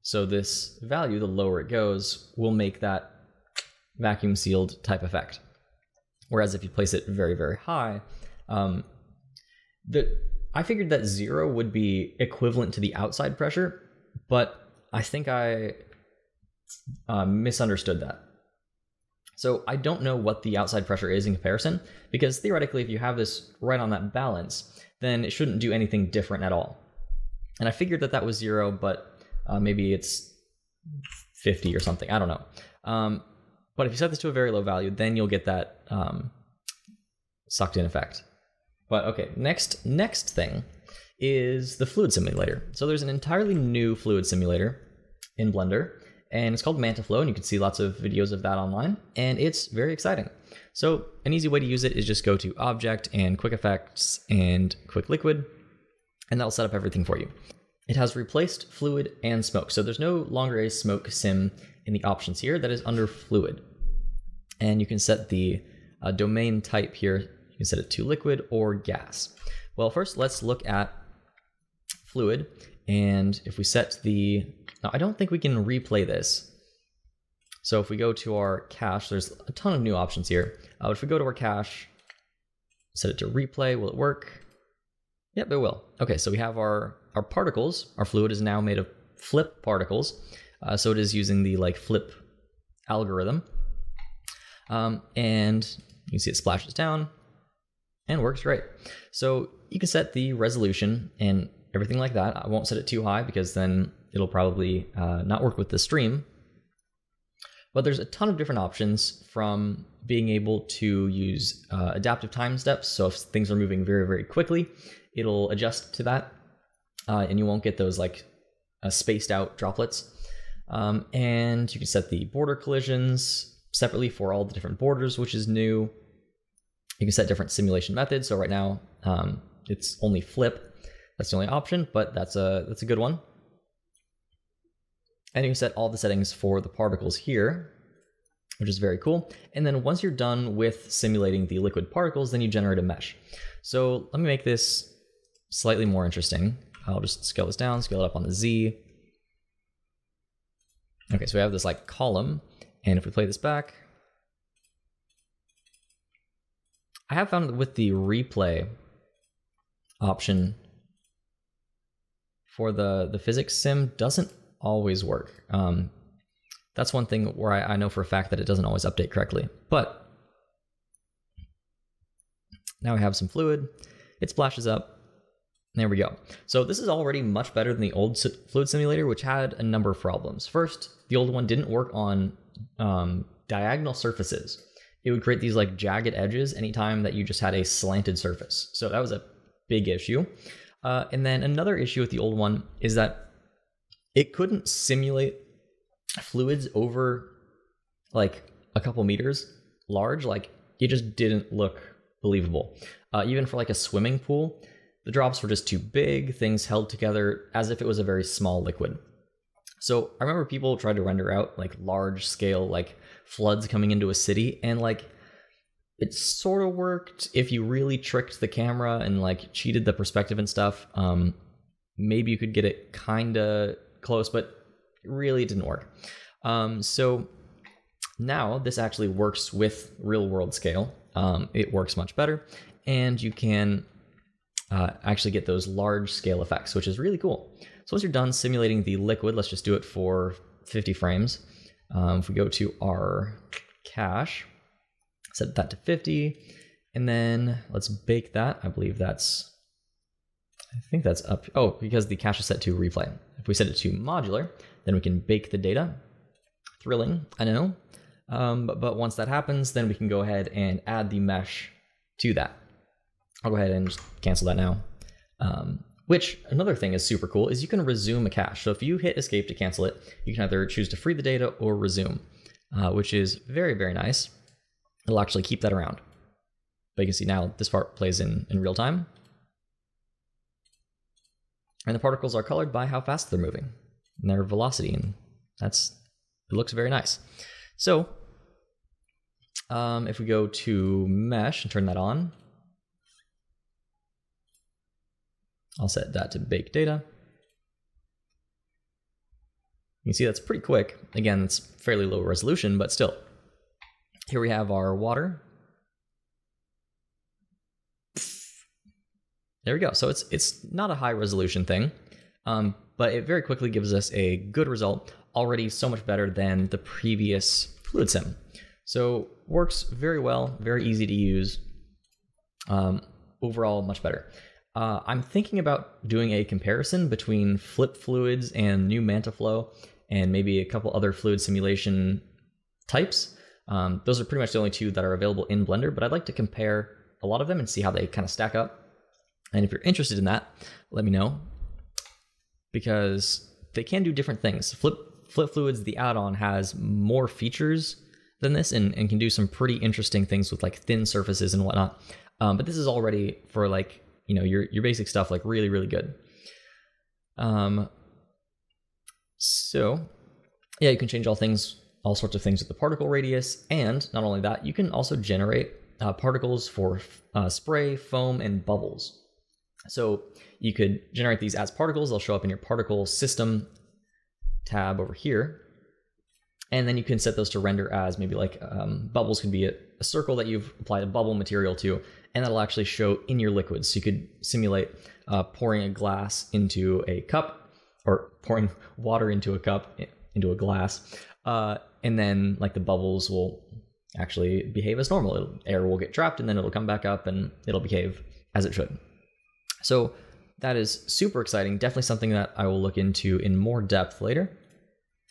A: So this value, the lower it goes, will make that vacuum sealed type effect. Whereas if you place it very, very high, I figured that 0 would be equivalent to the outside pressure, but I think I misunderstood that. So I don't know what the outside pressure is in comparison, because theoretically, if you have this right on that balance, then it shouldn't do anything different at all. And I figured that was 0, but maybe it's 50 or something. I don't know. But if you set this to a very low value, then you'll get that sucked in effect. But okay, next thing is the fluid simulator. So there's an entirely new fluid simulator in Blender, and it's called MantaFlow, and you can see lots of videos of that online, and it's very exciting. So an easy way to use it is just go to Object and Quick Effects and Quick Liquid, and that'll set up everything for you. It has replaced fluid and smoke, so there's no longer a smoke sim in the options here. That is under fluid. And you can set the domain type here. You can set it to liquid or gas. Well, first let's look at fluid, and if we set the, now I don't think we can replay this. So if we go to our cache, there's a ton of new options here. If we go to our cache, set it to replay, will it work? Yep, it will. Okay, so we have our particles. Our fluid is now made of flip particles. So it is using the like flip algorithm. And you can see it splashes down and works great. So you can set the resolution and everything like that. I won't set it too high because then it'll probably not work with the stream. But there's a ton of different options, from being able to use adaptive time steps. So if things are moving very, very quickly, it'll adjust to that. And you won't get those like spaced out droplets. And you can set the border collisions separately for all the different borders, which is new. You can set different simulation methods. So right now it's only flip. That's the only option, but that's a good one. And you can set all the settings for the particles here, which is very cool. And then once you're done with simulating the liquid particles, then you generate a mesh. So let me make this slightly more interesting. I'll just scale this down, scale it up on the Z. Okay, so we have this like column, and if we play this back, I have found that with the replay option for the physics sim doesn't always work. That's one thing where I know for a fact that it doesn't always update correctly. But now we have some fluid, it splashes up, there we go. So this is already much better than the old fluid simulator, which had a number of problems. First, the old one didn't work on diagonal surfaces. It would create these like jagged edges anytime that you just had a slanted surface. So that was a big issue. And then another issue with the old one is that it couldn't simulate fluids over like a couple meters large. Like it just didn't look believable. Even for like a swimming pool, the drops were just too big. Things held together as if it was a very small liquid. So I remember people tried to render out like large scale like floods coming into a city, and like it sort of worked if you really tricked the camera and like cheated the perspective and stuff. Maybe you could get it kind of close, but really it didn't work. So now this actually works with real world scale. It works much better, and you can actually get those large scale effects, which is really cool. So once you're done simulating the liquid, let's just do it for 50 frames. If we go to our cache, set that to 50, and then let's bake that. I think that's up. Oh, because the cache is set to replay. If we set it to modular, then we can bake the data. Thrilling, I know. But once that happens, then we can go ahead and add the mesh to that. I'll go ahead and just cancel that now. Which, another thing is super cool, is you can resume a cache. So if you hit escape to cancel it, you can either choose to free the data or resume, which is very, very nice. It'll actually keep that around. But you can see now this part plays in real time. And the particles are colored by how fast they're moving and their velocity, and it looks very nice. So if we go to mesh and turn that on, I'll set that to bake data. You can see that's pretty quick. Again, it's fairly low resolution, but still. Here we have our water. There we go. So it's not a high resolution thing, but it very quickly gives us a good result, already so much better than the previous fluid sim. So works very well, very easy to use. Overall, much better. I'm thinking about doing a comparison between flip fluids and new MantaFlow, and maybe a couple other fluid simulation types. Those are pretty much the only two that are available in Blender, but I'd like to compare a lot of them and see how they kind of stack up. And if you're interested in that, let me know, because they can do different things. Flip Fluids, the add-on, has more features than this and can do some pretty interesting things with like thin surfaces and whatnot. But this is already for like, you know, your basic stuff, like really, really good. So yeah, you can change all sorts of things with the particle radius. And not only that, you can also generate particles for spray, foam, and bubbles. So you could generate these as particles. They'll show up in your particle system tab over here. And then you can set those to render as maybe like bubbles could be a circle that you've applied a bubble material to, and that'll actually show in your liquids. So you could simulate pouring a glass into a cup, or pouring water into a cup, into a glass. And then like the bubbles will actually behave as normal. Air will get trapped and then it'll come back up and it'll behave as it should. So that is super exciting. Definitely something that I will look into in more depth later,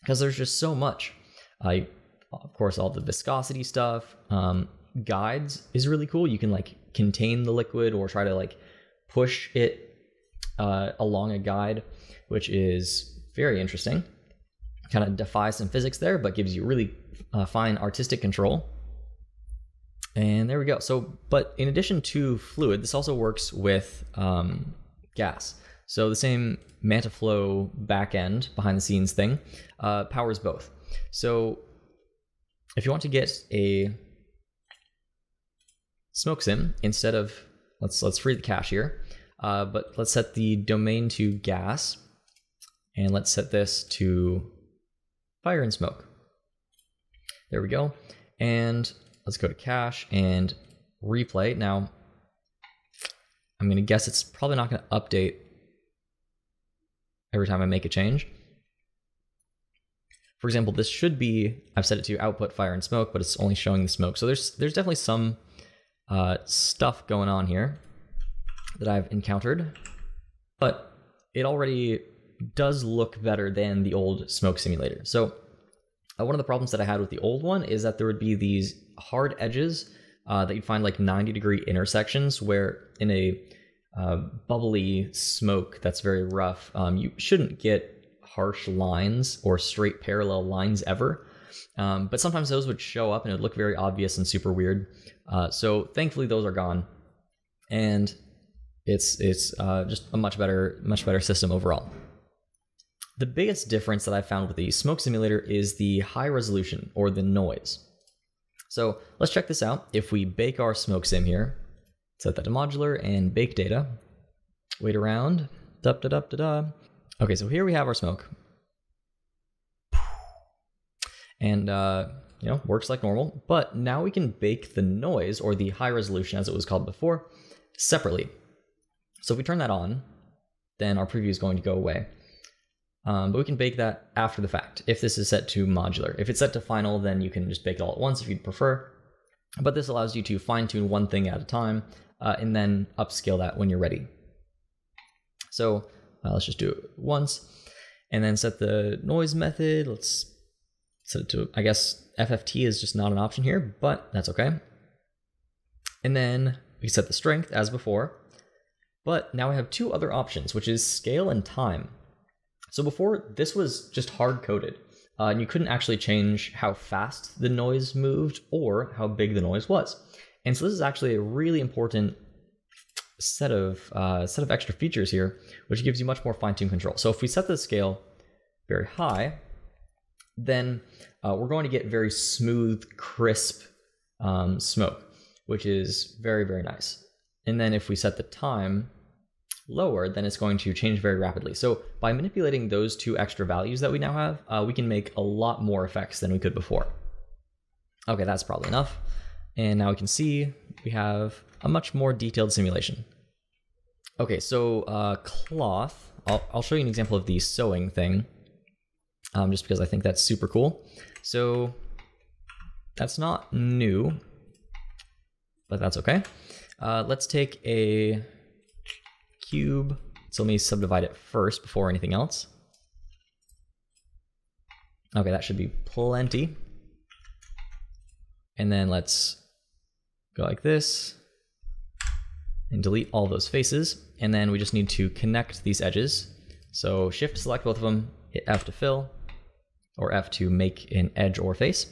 A: because there's just so much. Of course, all the viscosity stuff. Guides is really cool. You can like contain the liquid or try to like push it along a guide, which is very interesting. Kind of defies some physics there, but gives you really fine artistic control. And there we go. So, but in addition to fluid, this also works with gas. So the same MantaFlow backend behind the scenes thing powers both. So if you want to get a smoke sim, instead of, let's free the cache here, but let's set the domain to gas, and let's set this to fire and smoke. There we go. And let's go to cache and replay. Now, I'm going to guess it's probably not going to update every time I make a change. For example, this should be, I've set it to output fire and smoke, but it's only showing the smoke. So there's definitely some stuff going on here that I've encountered, but it already does look better than the old smoke simulator. So one of the problems that I had with the old one is that there would be these hard edges that you'd find like 90-degree intersections, where in a bubbly smoke that's very rough, you shouldn't get harsh lines or straight parallel lines ever. But sometimes those would show up and it would look very obvious and super weird. So thankfully those are gone, and it's just a much better system overall. The biggest difference that I found with the smoke simulator is the high resolution, or the noise. So let's check this out. If we bake our smoke sim here, set that to modular and bake data, wait around, Okay, so here we have our smoke. And, works like normal, but now we can bake the noise, or the high resolution as it was called before, separately. So if we turn that on, then our preview is going to go away. But we can bake that after the fact if this is set to modular. If it's set to final, then you can just bake it all at once if you'd prefer. But this allows you to fine-tune one thing at a time and then upscale that when you're ready. So let's just do it once, and then set the noise method. Let's set it to, I guess FFT is just not an option here, but that's okay. And then we set the strength as before, but now we have two other options, which is scale and time. So before, this was just hard-coded, and you couldn't actually change how fast the noise moved or how big the noise was. And so this is actually a really important set of extra features here, which gives you much more fine-tuned control. So if we set the scale very high, then we're going to get very smooth, crisp smoke, which is very, very nice. And then if we set the time lower, then it's going to change very rapidly. So by manipulating those two extra values that we now have, we can make a lot more effects than we could before. Okay, that's probably enough. And now we can see we have a much more detailed simulation. Okay, so cloth, I'll show you an example of the sewing thing, just because I think that's super cool. So that's not new, but that's okay. Let's take a cube. So let me subdivide it first before anything else. Okay, that should be plenty. And then let's go like this. and delete all those faces. And then we just need to connect these edges. So shift select both of them, hit F to fill, or F to make an edge or face.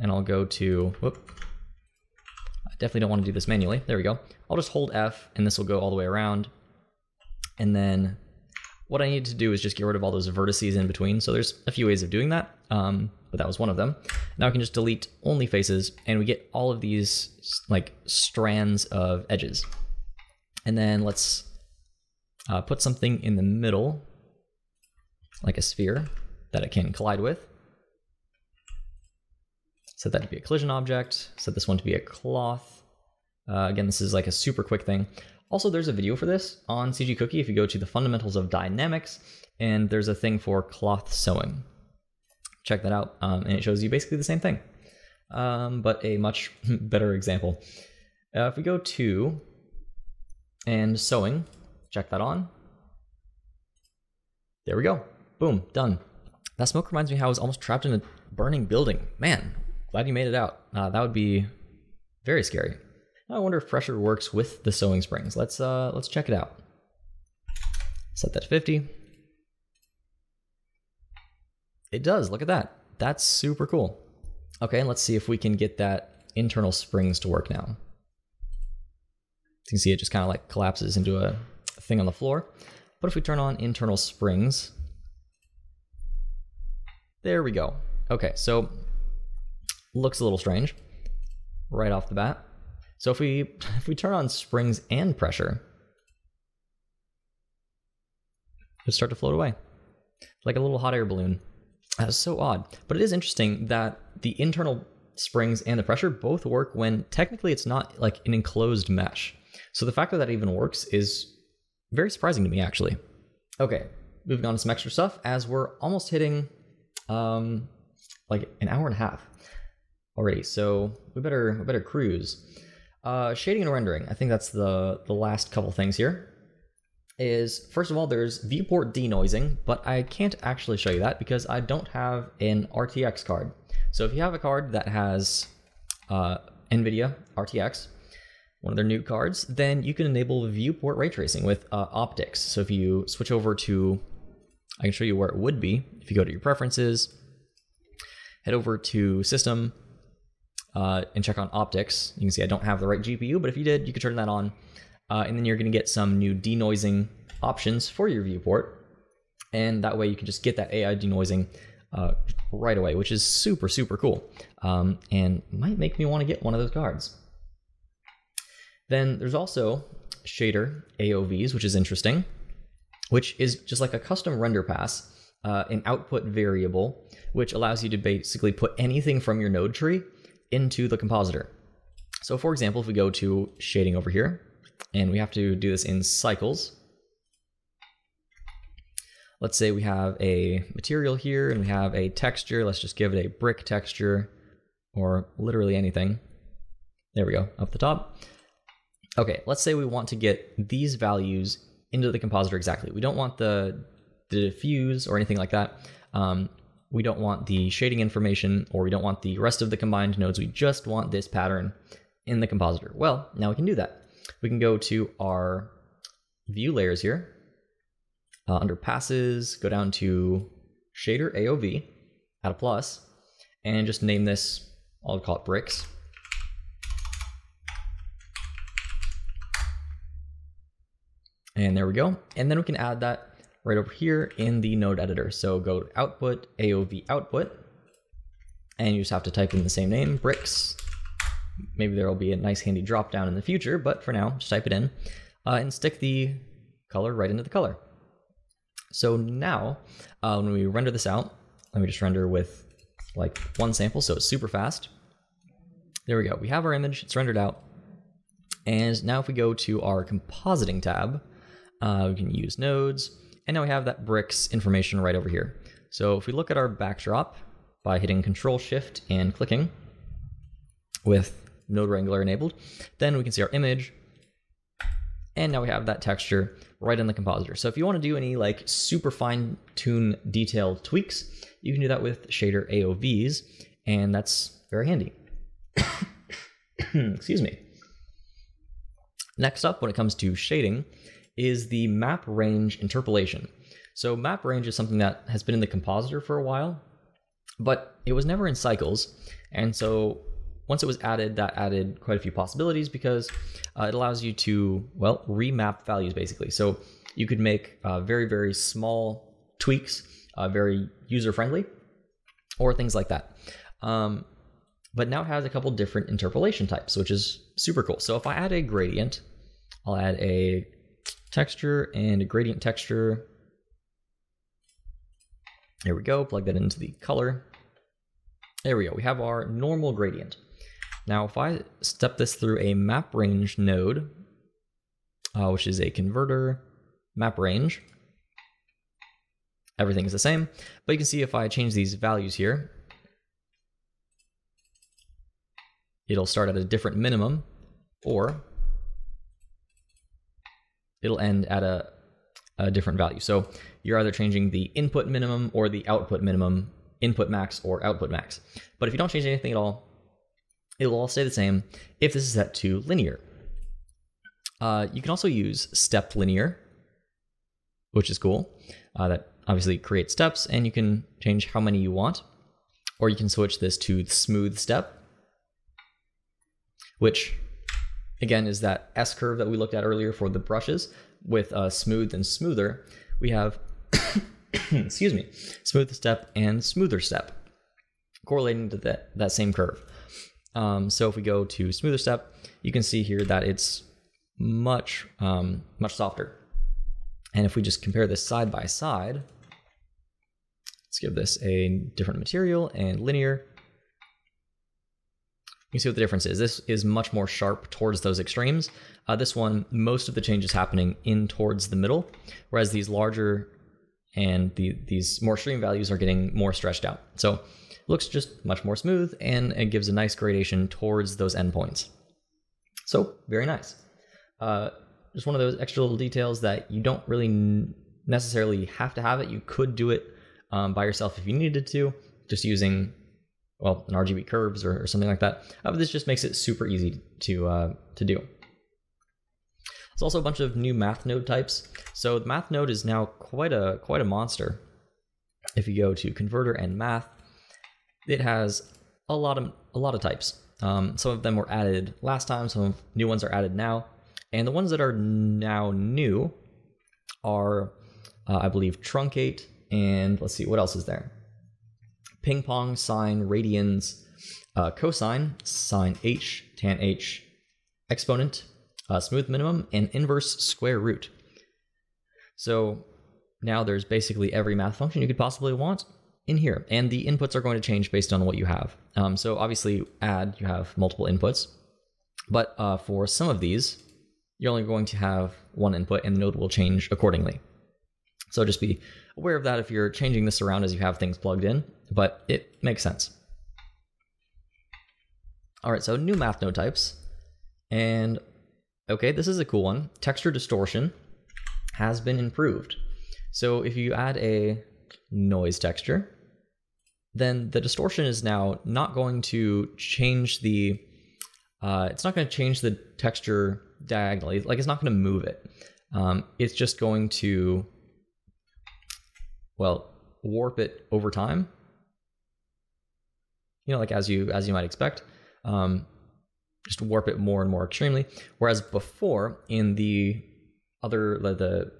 A: And I'll go to, I definitely don't want to do this manually. There we go. I'll just hold F and this will go all the way around. And then what I need to do is just get rid of all those vertices in between. So there's a few ways of doing that, but that was one of them. Now I can just delete only faces and we get all of these like strands of edges. And then let's put something in the middle, like a sphere that it can collide with. Set that to be a collision object, set this one to be a cloth. Again, this is like a super quick thing. Also, there's a video for this on CG Cookie if you go to the fundamentals of dynamics, and there's a thing for cloth sewing. Check that out, and it shows you basically the same thing, but a much better example. If we go to and sewing, check that on. There we go. Boom, done. That smoke reminds me how I was almost trapped in a burning building. Man, glad you made it out. That would be very scary. Now I wonder if pressure works with the sewing springs. Let's check it out. Set that to 50. It does, look at that. That's super cool. Okay, and let's see if we can get that internal springs to work now. You can see it just kind of like collapses into a thing on the floor. But if we turn on internal springs, there we go. Okay, so looks a little strange right off the bat. So if we turn on springs and pressure, it'll start to float away like a little hot air balloon. That's so odd. But it is interesting that the internal springs and the pressure both work when technically it's not like an enclosed mesh. So the fact that that even works is very surprising to me, actually. Okay, moving on to some extra stuff as we're almost hitting like an hour and a half already. So we better cruise. Shading and rendering, I think that's the last couple things here. Is first of all, there's viewport denoising, but I can't actually show you that because I don't have an RTX card. So if you have a card that has NVIDIA RTX, one of their new cards, then you can enable viewport ray tracing with optics. So if you switch over to, I can show you where it would be. If you go to your preferences, head over to system, and check on optics. You can see I don't have the right GPU, but if you did, you could turn that on. And then you're going to get some new denoising options for your viewport. And that way you can just get that AI denoising right away, which is super, super cool. And might make me want to get one of those cards. Then there's also shader AOVs, which is interesting, which is just like a custom render pass, an output variable, which allows you to basically put anything from your node tree into the compositor. So for example, if we go to shading over here, and we have to do this in cycles. Let's say we have a material here and we have a texture. Let's just give it a brick texture or literally anything. There we go, up the top. Okay, let's say we want to get these values into the compositor exactly. We don't want the diffuse or anything like that. We don't want the shading information, or we don't want the rest of the combined nodes. We just want this pattern in the compositor. Well, now we can do that. We can go to our view layers here, under passes, go down to shader AOV, add a plus, and just name this, I'll call it bricks. And there we go. And then we can add that right over here in the node editor. So go to output, AOV output, and you just have to type in the same name, bricks. Maybe there will be a nice handy drop down in the future, but for now, just type it in and stick the color right into the color. So now, when we render this out, let me just render with like one sample, so it's super fast. There we go. We have our image, it's rendered out. And now if we go to our compositing tab, we can use nodes, and now we have that bricks information right over here. So if we look at our backdrop by hitting Control Shift and clicking with Node Wrangler enabled, then we can see our image, and now we have that texture right in the compositor. So if you want to do any like super fine tune detail tweaks, you can do that with shader AOVs, and that's very handy. Excuse me. Next up, when it comes to shading, is the map range interpolation. So map range is something that has been in the compositor for a while, but it was never in cycles. And so once it was added, that added quite a few possibilities because it allows you to, well, remap values basically. So you could make very, very small tweaks, very user-friendly, or things like that. But now it has a couple different interpolation types, which is super cool. So if I add a gradient, I'll add a texture and a gradient texture. There we go, plug that into the color. There we go, we have our normal gradient. Now if I step this through a map range node, which is a converter map range, everything is the same, but you can see if I change these values here, it'll start at a different minimum, or it'll end at a different value. So you're either changing the input minimum or the output minimum, input max or output max. But if you don't change anything at all, it will all stay the same if this is set to linear. You can also use stepped linear, which is cool. That obviously creates steps, and you can change how many you want. Or you can switch this to smooth step, which again is that S curve that we looked at earlier for the brushes. With smooth and smoother, we have excuse me, smooth step and smoother step, correlating to that same curve. So if we go to smoother step, you can see here that it's much softer. And if we just compare this side by side, let's give this a different material and linear. You can see what the difference is. This is much more sharp towards those extremes. This one, most of the change is happening in towards the middle, whereas these larger and these more extreme values are getting more stretched out. So it looks just much more smooth, and it gives a nice gradation towards those endpoints. So very nice. Just one of those extra little details that you don't really necessarily have to have it. You could do it by yourself if you needed to, just using, well, an RGB curves or something like that. But this just makes it super easy to do. There's also a bunch of new math node types. So the math node is now quite a monster. If you go to converter and math, it has a lot of types. Some of them were added last time, some new ones are added now. And the ones that are now new are, I believe, truncate, and let's see, what else is there? Ping pong, sine, radians, cosine, sine h, tan h, exponent, smooth minimum, and inverse square root. So now there's basically every math function you could possibly want in here, and the inputs are going to change based on what you have. So obviously add, you have multiple inputs, but for some of these, you're only going to have one input, and the node will change accordingly. So just be aware of that if you're changing this around as you have things plugged in, but it makes sense. All right, so new math node types. And okay, this is a cool one. Texture distortion has been improved. So if you add a noise texture, then the distortion is now not going to change the, it's not going to change the texture diagonally. Like, it's not going to move it. It's just going to, well, warp it over time. You know, like as you might expect. Just warp it more and more extremely. Whereas before, in the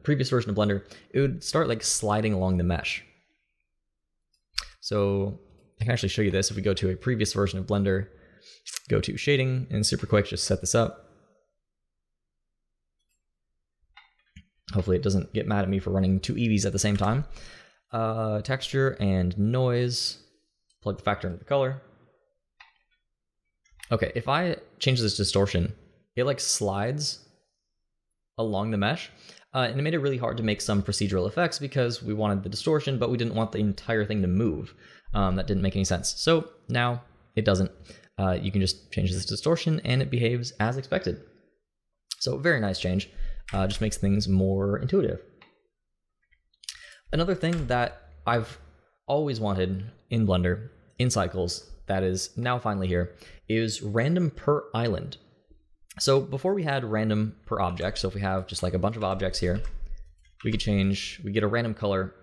A: previous version of Blender, it would start like sliding along the mesh. So I can actually show you this. If we go to a previous version of Blender, go to shading, and super quick, just set this up. Hopefully it doesn't get mad at me for running two Eevees at the same time. Texture and noise, plug the factor into the color. Okay, if I change this distortion, it like slides along the mesh, and it made it really hard to make some procedural effects because we wanted the distortion, but we didn't want the entire thing to move. That didn't make any sense. So now it doesn't. You can just change this distortion and it behaves as expected. So very nice change. Just makes things more intuitive. Another thing that I've always wanted in Blender, in cycles, that is now finally here, is random per island. So before we had random per object. So if we have just like a bunch of objects here, we get a random color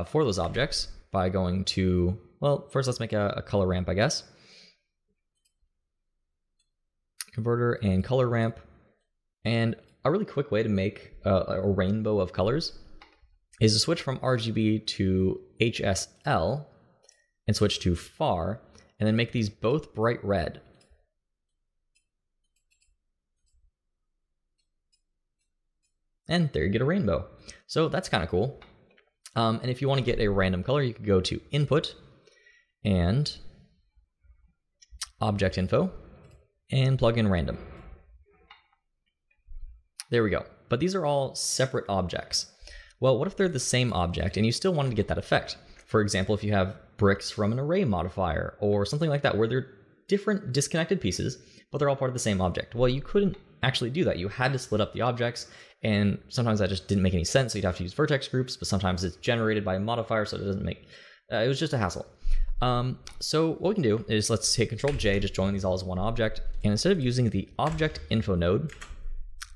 A: for those objects by going to, well, first let's make a color ramp, I guess. Converter and color ramp. And a really quick way to make a rainbow of colors is to switch from RGB to HSL and switch to far, and then make these both bright red. And there you get a rainbow. So that's kind of cool. And if you want to get a random color, you could go to Input and Object Info and plug in random. There we go. But these are all separate objects. Well, what if they're the same object and you still wanted to get that effect? For example, if you have bricks from an array modifier or something like that, where they're different disconnected pieces, but they're all part of the same object. Well, you couldn't actually do that. You had to split up the objects, and sometimes that just didn't make any sense, so you'd have to use vertex groups, but sometimes it's generated by a modifier, so it doesn't make... it was just a hassle. So what we can do is let's hit Control-J, just join these all as one object, and instead of using the Object Info node,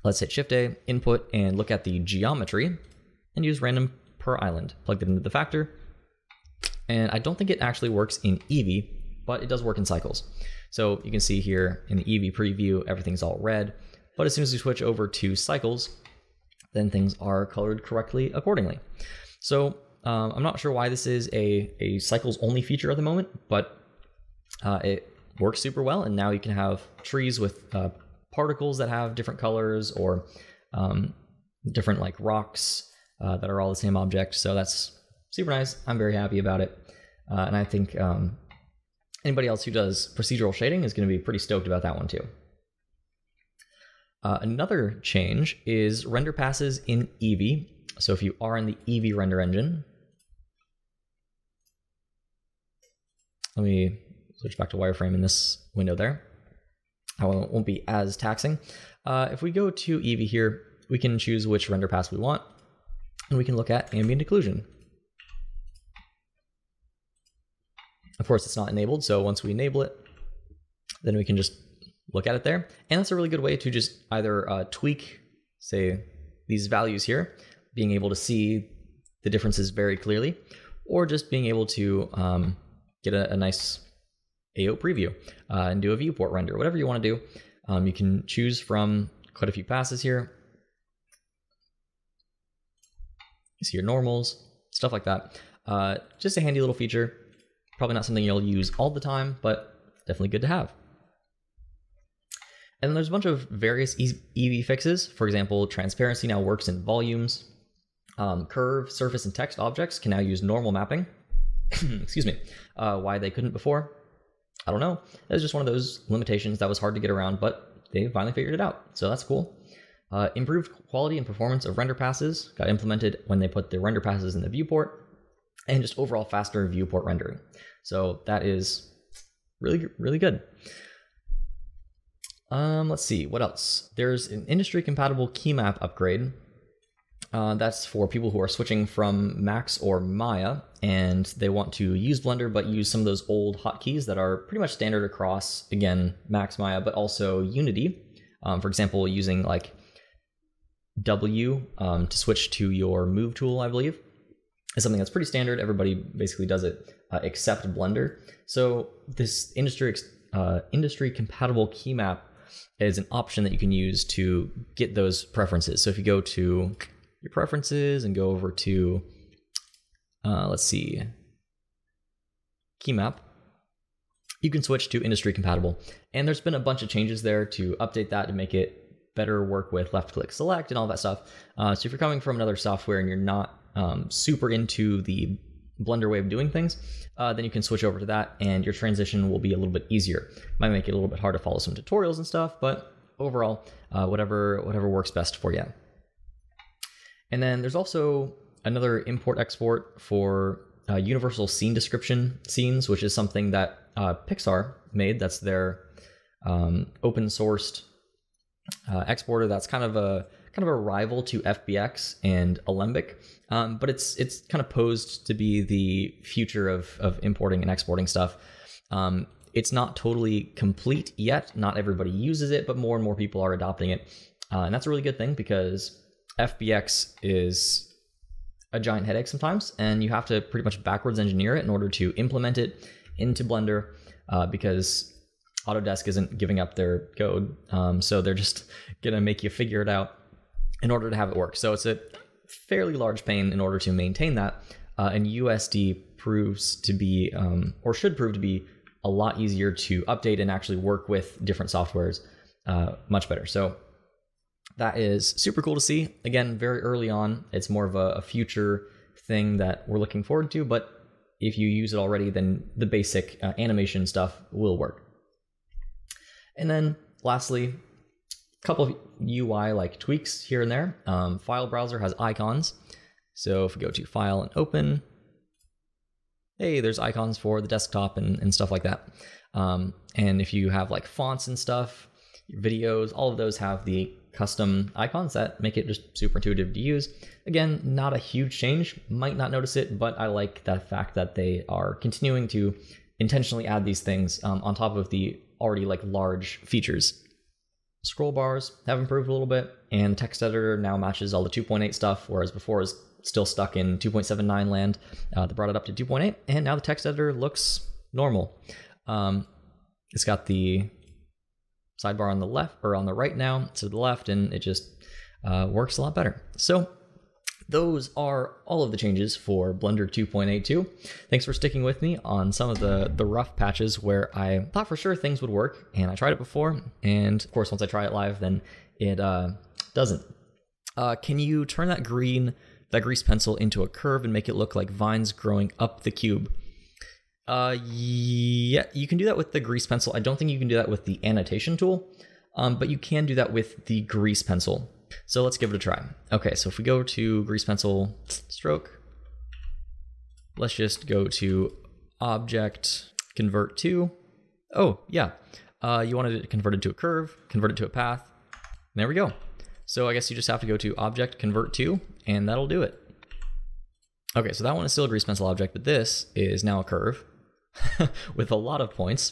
A: let's hit Shift-A, Input, and look at the geometry, and use random per island. Plug that into the factor, and I don't think it actually works in Eevee, but it does work in cycles. So you can see here in the Eevee preview, everything's all red, but as soon as we switch over to cycles, then things are colored correctly accordingly. So I'm not sure why this is a cycles only feature at the moment, but it works super well. And now you can have trees with particles that have different colors, or different like rocks that are all the same object. So that's super nice. I'm very happy about it. And I think anybody else who does procedural shading is going to be pretty stoked about that one too. Another change is render passes in Eevee. So if you are in the Eevee render engine, let me switch back to wireframe in this window there. That one won't be as taxing. If we go to Eevee here, we can choose which render pass we want, and we can look at ambient occlusion. Of course, it's not enabled, so once we enable it, then we can just look at it there. And that's a really good way to just either tweak, say, these values here, being able to see the differences very clearly, or just being able to get a nice AO preview and do a viewport render, whatever you want to do. You can choose from quite a few passes here. You see your normals, stuff like that. Just a handy little feature. Probably not something you'll use all the time, but definitely good to have. And then there's a bunch of various Eevee fixes. For example, transparency now works in volumes. Curve, surface, and text objects can now use normal mapping. Excuse me. Why they couldn't before, I don't know. It was just one of those limitations that was hard to get around, but they finally figured it out. So that's cool. Improved quality and performance of render passes got implemented when they put the render passes in the viewport, and just overall faster viewport rendering. So that is really, really good. Let's see, what else? There's an industry-compatible key map upgrade. That's for people who are switching from Max or Maya, and they want to use Blender, but use some of those old hotkeys that are pretty much standard across, again, Max, Maya, but also Unity. For example, using like W to switch to your move tool, I believe, is something that's pretty standard. Everybody basically does it except Blender. So this industry-compatible key map is an option that you can use to get those preferences. So if you go to your preferences and go over to, let's see, key map, you can switch to industry compatible. And there's been a bunch of changes there to update that to make it better work with left click select and all that stuff. So if you're coming from another software and you're not super into the Blender way of doing things, then you can switch over to that and your transition will be a little bit easier. Might make it a little bit hard to follow some tutorials and stuff, but overall, whatever works best for you. And then there's also another import-export for universal scene description scenes, which is something that Pixar made. That's their open-sourced exporter. That's kind of a rival to FBX and Alembic, but it's kind of posed to be the future of importing and exporting stuff. It's not totally complete yet. Not everybody uses it, but more and more people are adopting it. And that's a really good thing because FBX is a giant headache sometimes, and you have to pretty much backwards engineer it in order to implement it into Blender because Autodesk isn't giving up their code. So they're just going to make you figure it out in order to have it work. So it's a fairly large pain in order to maintain that. And USD proves to be, or should prove to be, a lot easier to update and actually work with different softwares much better. So that is super cool to see. Again, very early on, it's more of a future thing that we're looking forward to, but if you use it already, then the basic animation stuff will work. And then lastly, a couple of UI like tweaks here and there. File browser has icons. So if we go to File and Open, hey, there's icons for the desktop and stuff like that. And if you have like fonts and stuff, videos, all of those have the custom icons that make it just super intuitive to use. Again, not a huge change, might not notice it, but I like that fact that they are continuing to intentionally add these things on top of the already like large features. Scroll bars have improved a little bit, and text editor now matches all the 2.8 stuff, whereas before it was still stuck in 2.79 land. They brought it up to 2.8, and now the text editor looks normal. It's got the sidebar on the left, or on the right now to the left, and it just works a lot better. So those are all of the changes for Blender 2.82. Thanks for sticking with me on some of the rough patches where I thought for sure things would work, and I tried it before, and of course once I try it live, then it doesn't. Can you turn that grease pencil into a curve and make it look like vines growing up the cube? Yeah, you can do that with the grease pencil. I don't think you can do that with the annotation tool, but you can do that with the grease pencil. So let's give it a try. Okay, so if we go to grease pencil stroke, let's just go to object, convert to, oh yeah, you wanted it to convert it to a curve, convert it to a path. There we go. So I guess you just have to go to object, convert to, and that'll do it. Okay, so that one is still a grease pencil object, but this is now a curve with a lot of points.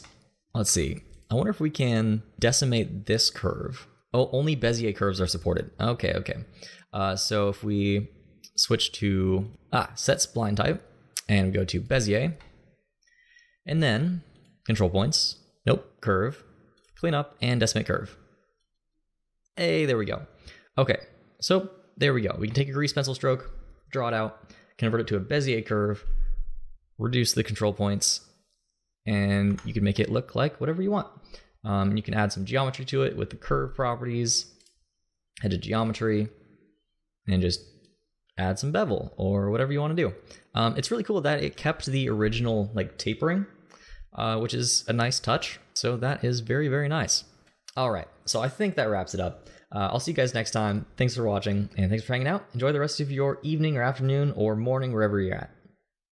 A: Let's see. I wonder if we can decimate this curve. Oh, only Bezier curves are supported. Okay. So if we switch to set spline type and we go to Bezier, and then control points, nope, curve, clean up, and decimate curve. Hey, there we go. Okay, so there we go. We can take a grease pencil stroke, draw it out, convert it to a Bezier curve, reduce the control points, and you can make it look like whatever you want. You can add some geometry to it with the curve properties, head to geometry, and just add some bevel or whatever you want to do. It's really cool that it kept the original like tapering, which is a nice touch. So that is very, very nice. All right, so I think that wraps it up. I'll see you guys next time. Thanks for watching, and thanks for hanging out. Enjoy the rest of your evening or afternoon or morning, wherever you're at.